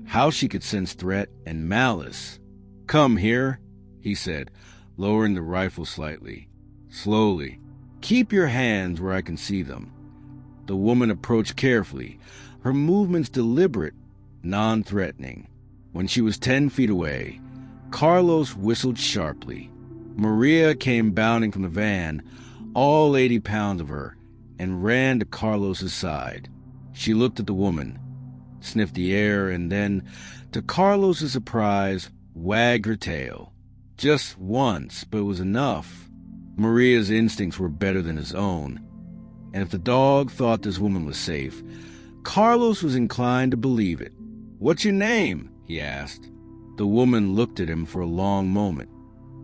how she could sense threat and malice. "Come here," he said, lowering the rifle slightly. "Slowly. Keep your hands where I can see them." The woman approached carefully, her movements deliberate, non-threatening. When she was 10 feet away, Carlos whistled sharply. Maria came bounding from the van, all 80 pounds of her, and ran to Carlos's side. She looked at the woman, sniffed the air, and then, to Carlos's surprise, wagged her tail. Just once, but it was enough. Maria's instincts were better than his own, and if the dog thought this woman was safe, Carlos was inclined to believe it. "What's your name?" he asked. The woman looked at him for a long moment,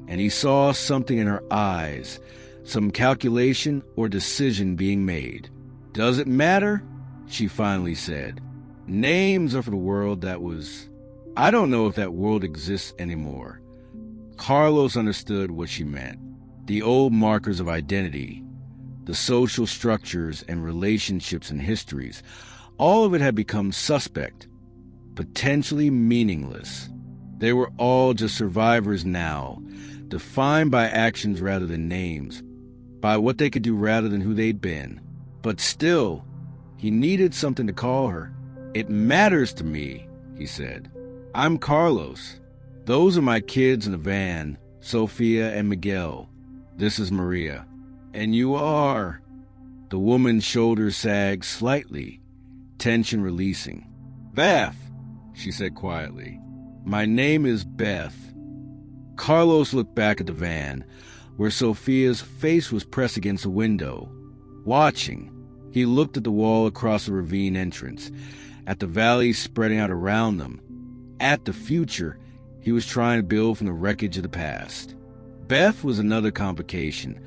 and he saw something in her eyes, some calculation or decision being made. "Does it matter?" she finally said. "Names are for the world that was... I don't know if that world exists anymore." Carlos understood what she meant. The old markers of identity, the social structures and relationships and histories, all of it had become suspect, potentially meaningless. They were all just survivors now, defined by actions rather than names, by what they could do rather than who they'd been. But still, he needed something to call her. "It matters to me," he said. "I'm Carlos. Those are my kids in the van, Sofia and Miguel. This is Maria. And you are..." The woman's shoulders sagged slightly, tension releasing. "Beth," she said quietly. "My name is Beth." Carlos looked back at the van, where Sofia's face was pressed against the window, watching. He looked at the wall across the ravine entrance, at the valley spreading out around them, at the future he was trying to build from the wreckage of the past. Beth was another complication,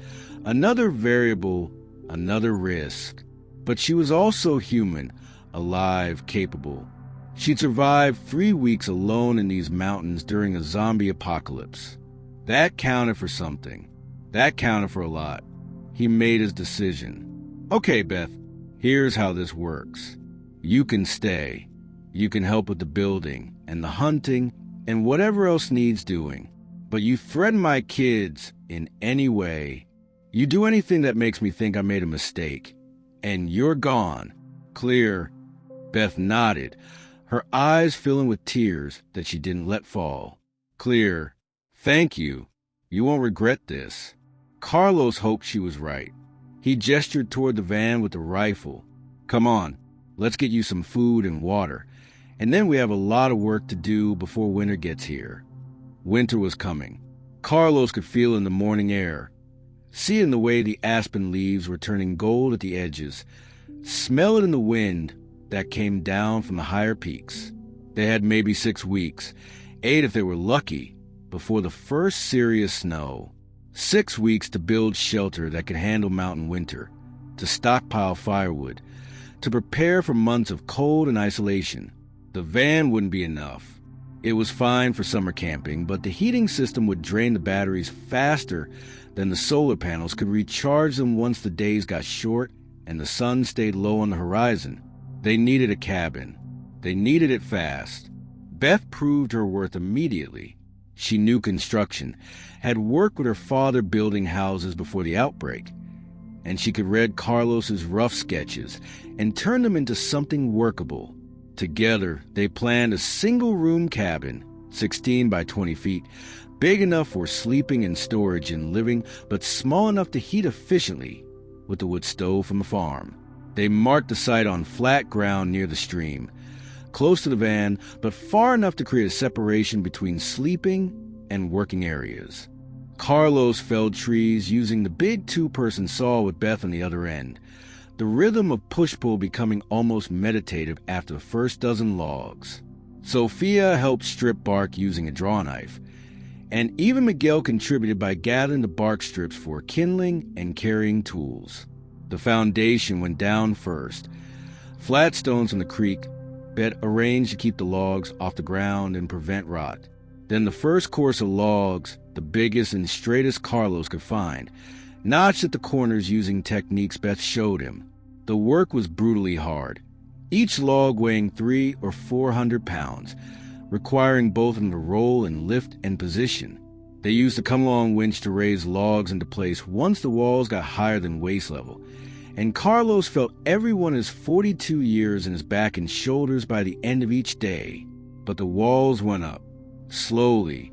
another variable, another risk. But she was also human, alive, capable. She'd survived 3 weeks alone in these mountains during a zombie apocalypse. That counted for something. That counted for a lot. He made his decision. "Okay, Beth, here's how this works. You can stay. You can help with the building and the hunting and whatever else needs doing. But you threaten my kids in any way. You do anything that makes me think I made a mistake. And you're gone. Clear?" Beth nodded, her eyes filling with tears that she didn't let fall. "Clear. Thank you. You won't regret this." Carlos hoped she was right. He gestured toward the van with the rifle. "Come on, let's get you some food and water. And then we have a lot of work to do before winter gets here." Winter was coming. Carlos could feel in the morning air, see in the way the aspen leaves were turning gold at the edges, smell it in the wind that came down from the higher peaks. They had maybe 6 weeks, 8 if they were lucky, before the first serious snow. 6 weeks to build shelter that could handle mountain winter, to stockpile firewood, to prepare for months of cold and isolation. The van wouldn't be enough. It was fine for summer camping, but the heating system would drain the batteries faster than the solar panels could recharge them once the days got short and the sun stayed low on the horizon. They needed a cabin. They needed it fast. Beth proved her worth immediately. She knew construction, had worked with her father building houses before the outbreak, and she could read Carlos's rough sketches and turn them into something workable. Together, they planned a single-room cabin, 16 by 20 feet, big enough for sleeping and storage and living, but small enough to heat efficiently with the wood stove from the farm. They marked the site on flat ground near the stream, close to the van, but far enough to create a separation between sleeping and working areas. Carlos felled trees using the big two-person saw with Beth on the other end, the rhythm of push-pull becoming almost meditative after the first dozen logs. Sofia helped strip bark using a draw knife, and even Miguel contributed by gathering the bark strips for kindling and carrying tools. The foundation went down first. Flat stones in the creek, Beth arranged to keep the logs off the ground and prevent rot. Then the first course of logs, the biggest and straightest Carlos could find, notched at the corners using techniques Beth showed him. The work was brutally hard, each log weighing 300 or 400 pounds, requiring both of them to roll and lift and position. They used a come-along winch to raise logs into place once the walls got higher than waist level, and Carlos felt every one of his 42 years in his back and shoulders by the end of each day. But the walls went up, slowly,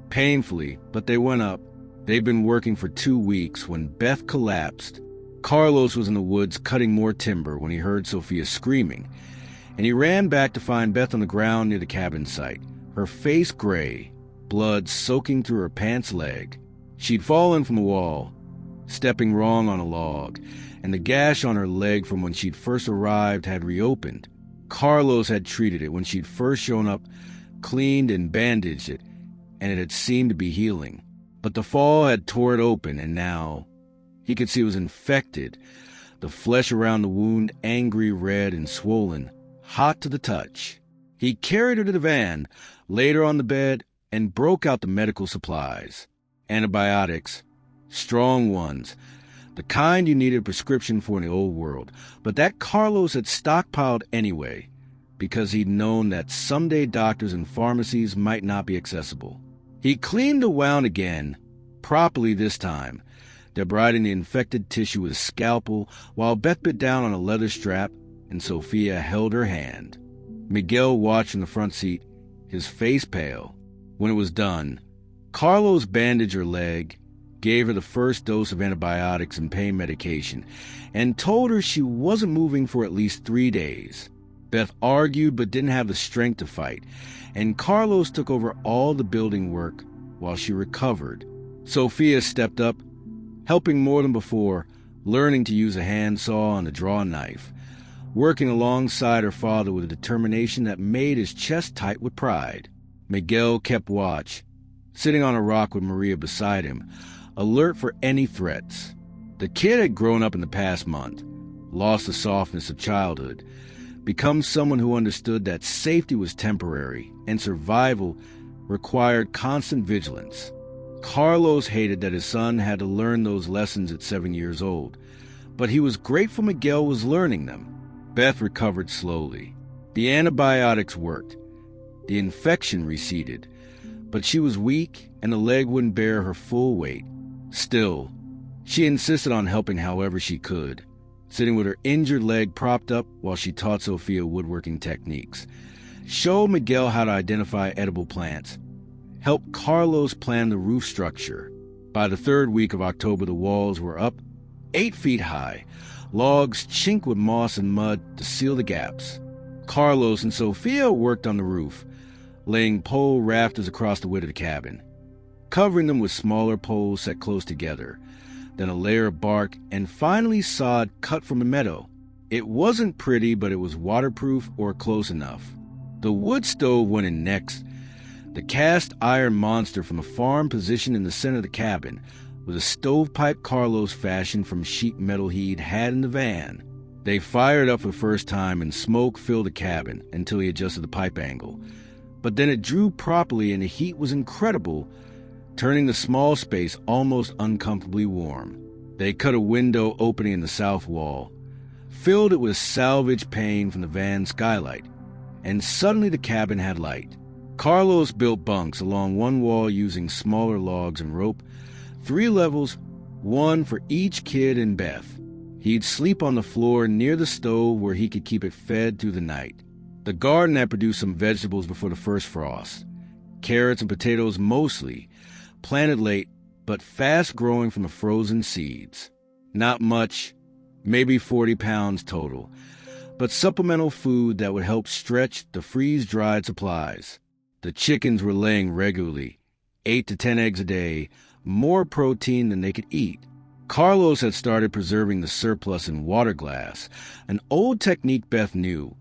painfully, but they went up. They'd been working for 2 weeks when Beth collapsed. Carlos was in the woods cutting more timber when he heard Sofia screaming, and he ran back to find Beth on the ground near the cabin site, her face gray, blood soaking through her pants leg. She'd fallen from the wall, stepping wrong on a log, and the gash on her leg from when she'd first arrived had reopened. Carlos had treated it when she'd first shown up, cleaned and bandaged it, and it had seemed to be healing. But the fall had tore it open, and now he could see it was infected, the flesh around the wound angry red and swollen, hot to the touch. He carried her to the van, laid her on the bed, and broke out the medical supplies. Antibiotics, strong ones, the kind you needed a prescription for in the old world, but that Carlos had stockpiled anyway, because he'd known that someday doctors and pharmacies might not be accessible. He cleaned the wound again, properly this time, debriding the infected tissue with a scalpel while Beth bit down on a leather strap and Sofia held her hand. Miguel watched from the front seat, his face pale. When it was done, Carlos bandaged her leg, gave her the first dose of antibiotics and pain medication, and told her she wasn't moving for at least 3 days. Beth argued but didn't have the strength to fight, and Carlos took over all the building work while she recovered. Sofia stepped up, helping more than before, learning to use a handsaw and a draw knife, working alongside her father with a determination that made his chest tight with pride. Miguel kept watch, sitting on a rock with Maria beside him, alert for any threats. The kid had grown up in the past month, lost the softness of childhood, become someone who understood that safety was temporary and survival required constant vigilance. Carlos hated that his son had to learn those lessons at 7 years old, but he was grateful Miguel was learning them. Beth recovered slowly. The antibiotics worked. The infection receded, but she was weak and the leg wouldn't bear her full weight. Still, she insisted on helping however she could, sitting with her injured leg propped up while she taught Sofia woodworking techniques, showed Miguel how to identify edible plants, helped Carlos plan the roof structure. By the 3rd week of October, the walls were up, 8 feet high, logs chinked with moss and mud to seal the gaps. Carlos and Sofia worked on the roof, laying pole rafters across the width of the cabin, covering them with smaller poles set close together, then a layer of bark, and finally sod cut from a meadow. It wasn't pretty, but it was waterproof or close enough. The wood stove went in next, the cast iron monster from a farm positioned in the center of the cabin, with a stovepipe Carlos fashioned from sheet metal he'd had in the van. They fired up for the first time and smoke filled the cabin until he adjusted the pipe angle. But then it drew properly and the heat was incredible, turning the small space almost uncomfortably warm. They cut a window opening in the south wall, filled it with salvage pane from the van skylight, and suddenly the cabin had light. Carlos built bunks along one wall using smaller logs and rope, 3 levels, 1 for each kid and Beth. He'd sleep on the floor near the stove where he could keep it fed through the night. The garden had produced some vegetables before the first frost. Carrots and potatoes mostly, planted late, but fast growing from the frozen seeds. Not much, maybe 40 pounds total, but supplemental food that would help stretch the freeze-dried supplies. The chickens were laying regularly, 8 to 10 eggs a day, more protein than they could eat. Carlos had started preserving the surplus in water glass, an old technique Beth knew,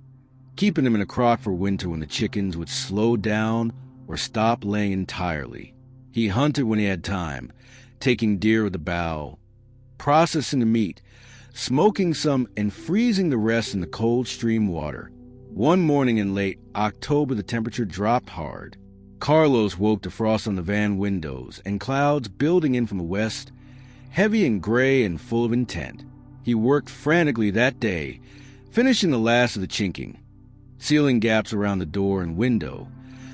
keeping them in a crock for winter when the chickens would slow down or stop laying entirely. He hunted when he had time, taking deer with a bow, processing the meat, smoking some, and freezing the rest in the cold stream water. One morning in late October, the temperature dropped hard. Carlos woke to frost on the van windows and clouds building in from the west, heavy and gray and full of intent. He worked frantically that day, finishing the last of the chinking, sealing gaps around the door and window,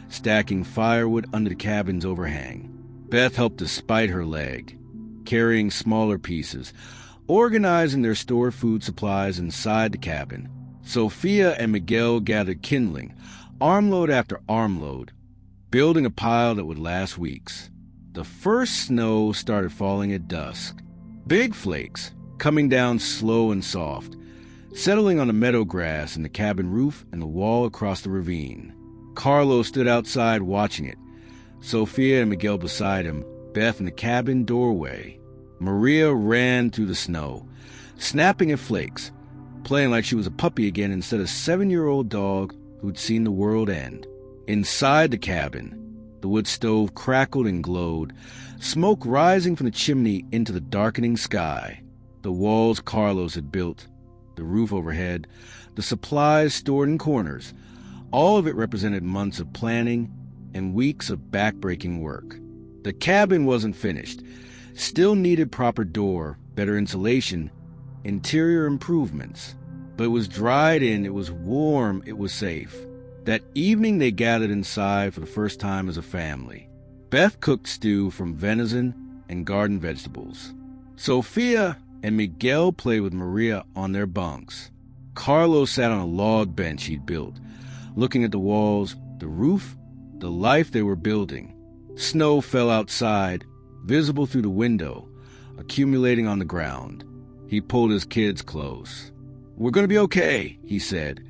stacking firewood under the cabin's overhang. Beth helped despite her leg, carrying smaller pieces, organizing their stored food supplies inside the cabin. Sofia and Miguel gathered kindling, armload after armload, building a pile that would last weeks. The first snow started falling at dusk. Big flakes, coming down slow and soft, settling on the meadow grass and the cabin roof and the wall across the ravine. Carlos stood outside watching it, Sofia and Miguel beside him, Beth in the cabin doorway. Maria ran through the snow, snapping at flakes, playing like she was a puppy again instead of a 7-year-old dog who'd seen the world end. Inside the cabin, the wood stove crackled and glowed, smoke rising from the chimney into the darkening sky. The walls Carlos had built, the roof overhead, the supplies stored in corners, all of it represented months of planning and weeks of backbreaking work. The cabin wasn't finished, still needed proper door, better insulation, interior improvements. But it was dried in, it was warm, it was safe. That evening they gathered inside for the first time as a family. Beth cooked stew from venison and garden vegetables. Sofia and Miguel played with Maria on their bunks. Carlos sat on a log bench he'd built, looking at the walls, the roof, the life they were building. Snow fell outside, visible through the window, accumulating on the ground. He pulled his kids close. "We're going to be okay," he said,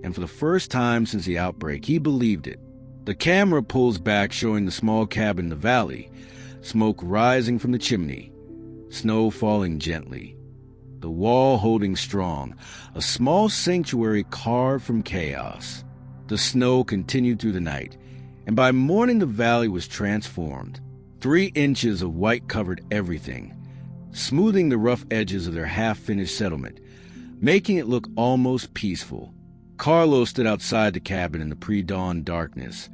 and for the first time since the outbreak, he believed it. The camera pulls back, showing the small cabin in the valley, smoke rising from the chimney, snow falling gently, the wall holding strong, a small sanctuary carved from chaos. The snow continued through the night, and by morning the valley was transformed. 3 inches of white covered everything, smoothing the rough edges of their half-finished settlement, making it look almost peaceful. Carlos stood outside the cabin in the pre-dawn darkness,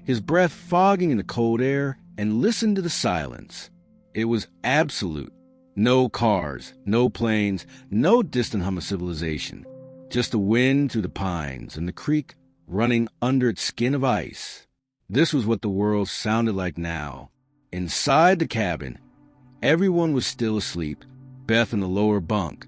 his breath fogging in the cold air, and listened to the silence. It was absolute. No cars, no planes, no distant hum of civilization. Just the wind through the pines and the creek running under its skin of ice. This was what the world sounded like now. Inside the cabin, everyone was still asleep, Beth in the lower bunk,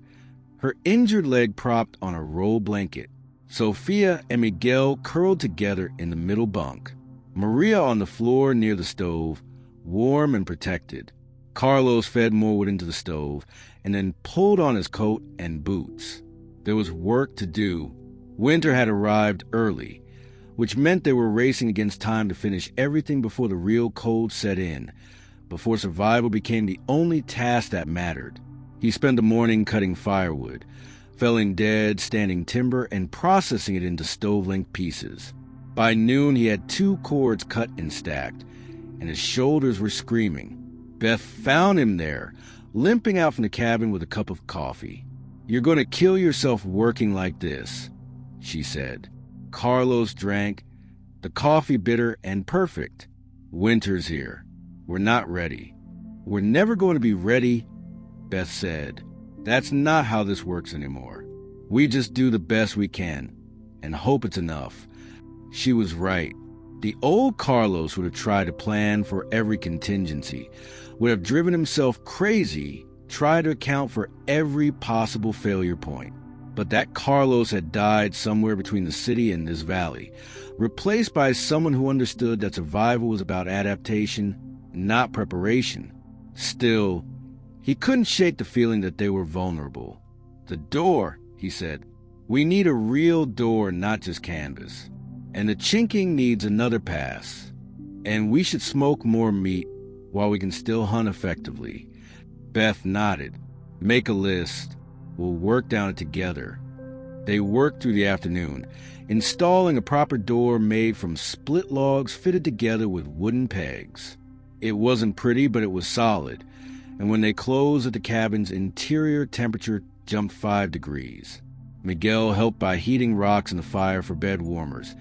her injured leg propped on a roll blanket. Sofia and Miguel curled together in the middle bunk. Maria on the floor near the stove, warm and protected. Carlos fed more wood into the stove and then pulled on his coat and boots. There was work to do. Winter had arrived early, which meant they were racing against time to finish everything before the real cold set in, before survival became the only task that mattered. He spent the morning cutting firewood, felling dead, standing timber, and processing it into stove-length pieces. By noon, he had 2 cords cut and stacked, and his shoulders were screaming. Beth found him there, limping out from the cabin with a cup of coffee. "You're going to kill yourself working like this," she said. Carlos drank, the coffee bitter and perfect. "Winter's here. We're not ready." "We're never going to be ready," Beth said. "That's not how this works anymore. We just do the best we can and hope it's enough." She was right. The old Carlos would have tried to plan for every contingency, would have driven himself crazy, tried to account for every possible failure point. But that Carlos had died somewhere between the city and this valley, replaced by someone who understood that survival was about adaptation, not preparation. Still, he couldn't shake the feeling that they were vulnerable. "The door," he said. "We need a real door, not just canvas. And the chinking needs another pass. And we should smoke more meat while we can still hunt effectively. Beth nodded. Make a list. We'll work down it together. They worked through the afternoon, installing a proper door made from split logs fitted together with wooden pegs. It wasn't pretty, but it was solid, and when they closed at the cabin's interior, temperature jumped 5 degrees. Miguel helped by heating rocks in the fire for bed warmers,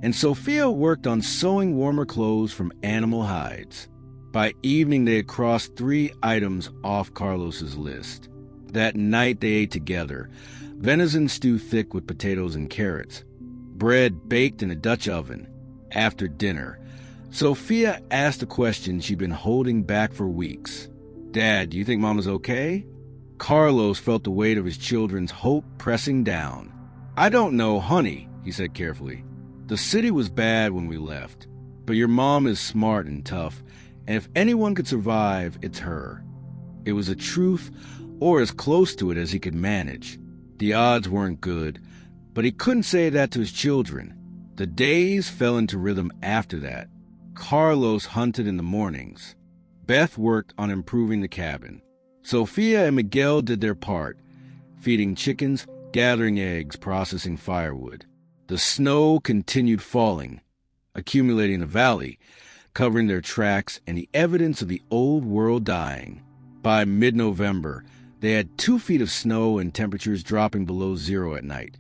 and Sofia worked on sewing warmer clothes from animal hides. By evening, they had crossed 3 items off Carlos's list. That night, they ate together. Venison stew thick with potatoes and carrots. Bread baked in a Dutch oven. After dinner, Sofia asked a question she'd been holding back for weeks. Dad, do you think Mama's okay? Carlos felt the weight of his children's hope pressing down. I don't know, honey, he said carefully. The city was bad when we left, but your mom is smart and tough, and if anyone could survive, it's her. It was a truth, or as close to it as he could manage. The odds weren't good, but he couldn't say that to his children. The days fell into rhythm after that. Carlos hunted in the mornings. Beth worked on improving the cabin. Sofia and Miguel did their part, feeding chickens, gathering eggs, processing firewood. The snow continued falling, accumulating in the valley, covering their tracks and the evidence of the old world dying. By mid-November, they had 2 feet of snow and temperatures dropping below 0 at night.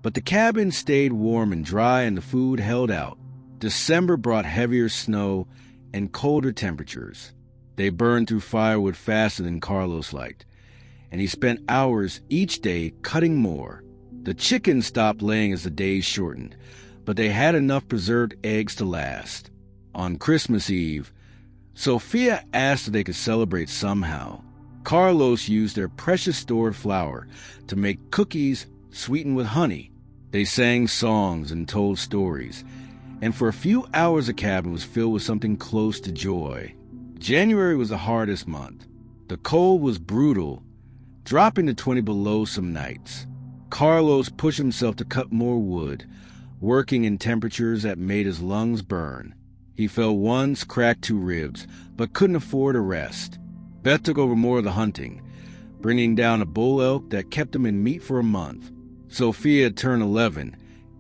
But the cabin stayed warm and dry and the food held out. December brought heavier snow and colder temperatures. They burned through firewood faster than Carlos liked, and he spent hours each day cutting more. The chickens stopped laying as the days shortened, but they had enough preserved eggs to last. On Christmas Eve, Sofia asked if they could celebrate somehow. Carlos used their precious stored flour to make cookies sweetened with honey. They sang songs and told stories, and for a few hours the cabin was filled with something close to joy. January was the hardest month. The cold was brutal, dropping to 20 below some nights. Carlos pushed himself to cut more wood, working in temperatures that made his lungs burn. He fell once, cracked 2 ribs, but couldn't afford a rest. Beth took over more of the hunting, bringing down a bull elk that kept him in meat for a month. Sofia turned 11,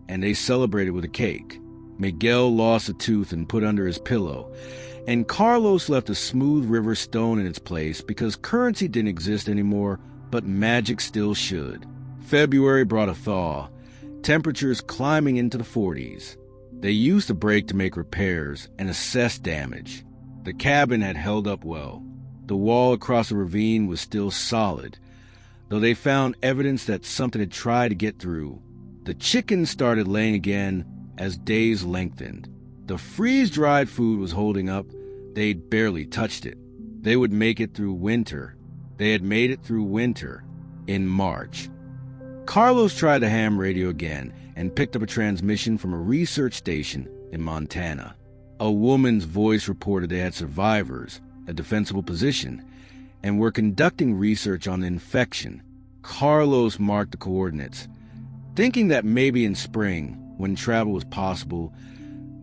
and they celebrated with a cake. Miguel lost a tooth and put under his pillow, and Carlos left a smooth river stone in its place because currency didn't exist anymore, but magic still should. February brought a thaw, temperatures climbing into the 40s. They used the break to make repairs and assess damage. The cabin had held up well. The wall across the ravine was still solid, though they found evidence that something had tried to get through. The chickens started laying again as days lengthened. The freeze-dried food was holding up. They'd barely touched it. They would make it through winter. They had made it through winter. In March, Carlos tried the ham radio again and picked up a transmission from a research station in Montana. A woman's voice reported they had survivors, a defensible position, and were conducting research on the infection. Carlos marked the coordinates, thinking that maybe in spring, when travel was possible,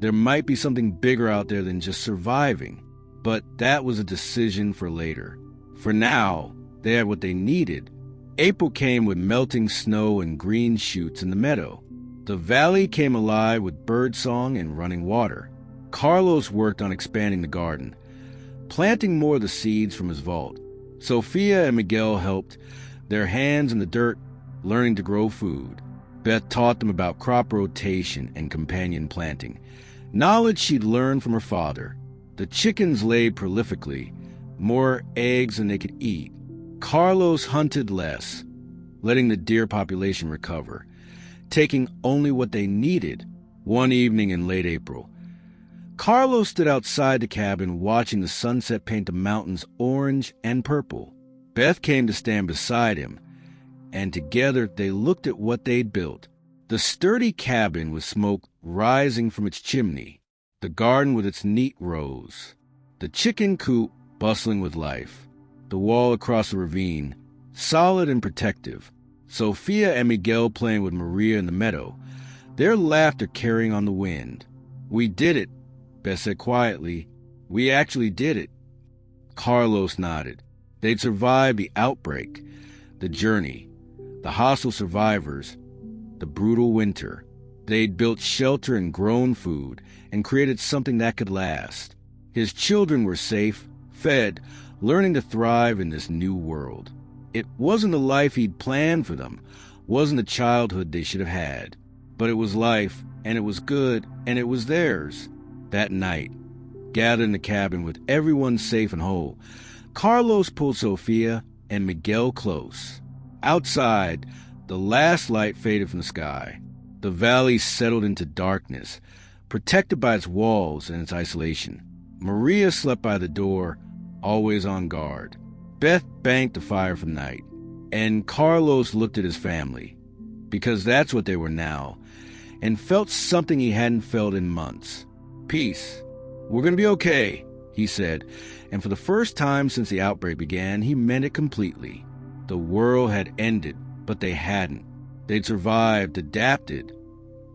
there might be something bigger out there than just surviving. But that was a decision for later. For now, they had what they needed. April came with melting snow and green shoots in the meadow. The valley came alive with birdsong and running water. Carlos worked on expanding the garden, planting more of the seeds from his vault. Sofia and Miguel helped, their hands in the dirt, learning to grow food. Beth taught them about crop rotation and companion planting, knowledge she'd learned from her father. The chickens laid prolifically, more eggs than they could eat. Carlos hunted less, letting the deer population recover, taking only what they needed. One evening in late April, Carlos stood outside the cabin watching the sunset paint the mountains orange and purple. Beth came to stand beside him, and together they looked at what they'd built. The sturdy cabin with smoke rising from its chimney, the garden with its neat rows, the chicken coop bustling with life, the wall across the ravine, solid and protective, Sofia and Miguel playing with Maria in the meadow, their laughter carrying on the wind. "We did it," Beth said quietly. "We actually did it." Carlos nodded. They'd survived the outbreak, the journey, the hostile survivors, the brutal winter. They'd built shelter and grown food and created something that could last. His children were safe, fed, learning to thrive in this new world. It wasn't the life he'd planned for them, wasn't the childhood they should have had. But it was life, and it was good, and it was theirs. That night, gathered in the cabin with everyone safe and whole, Carlos pulled Sofia and Miguel close. Outside, the last light faded from the sky. The valley settled into darkness, protected by its walls and its isolation. Maria slept by the door, always on guard. Beth banked the fire for the night, and Carlos looked at his family, because that's what they were now, and felt something he hadn't felt in months. Peace. We're going to be okay, he said, and for the first time since the outbreak began, he meant it completely. The world had ended, but they hadn't. They'd survived, adapted,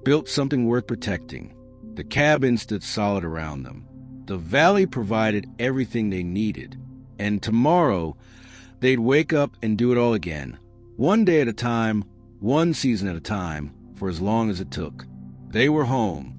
built something worth protecting. The cabin stood solid around them. The valley provided everything they needed. And tomorrow, they'd wake up and do it all again. One day at a time, one season at a time, for as long as it took. They were home,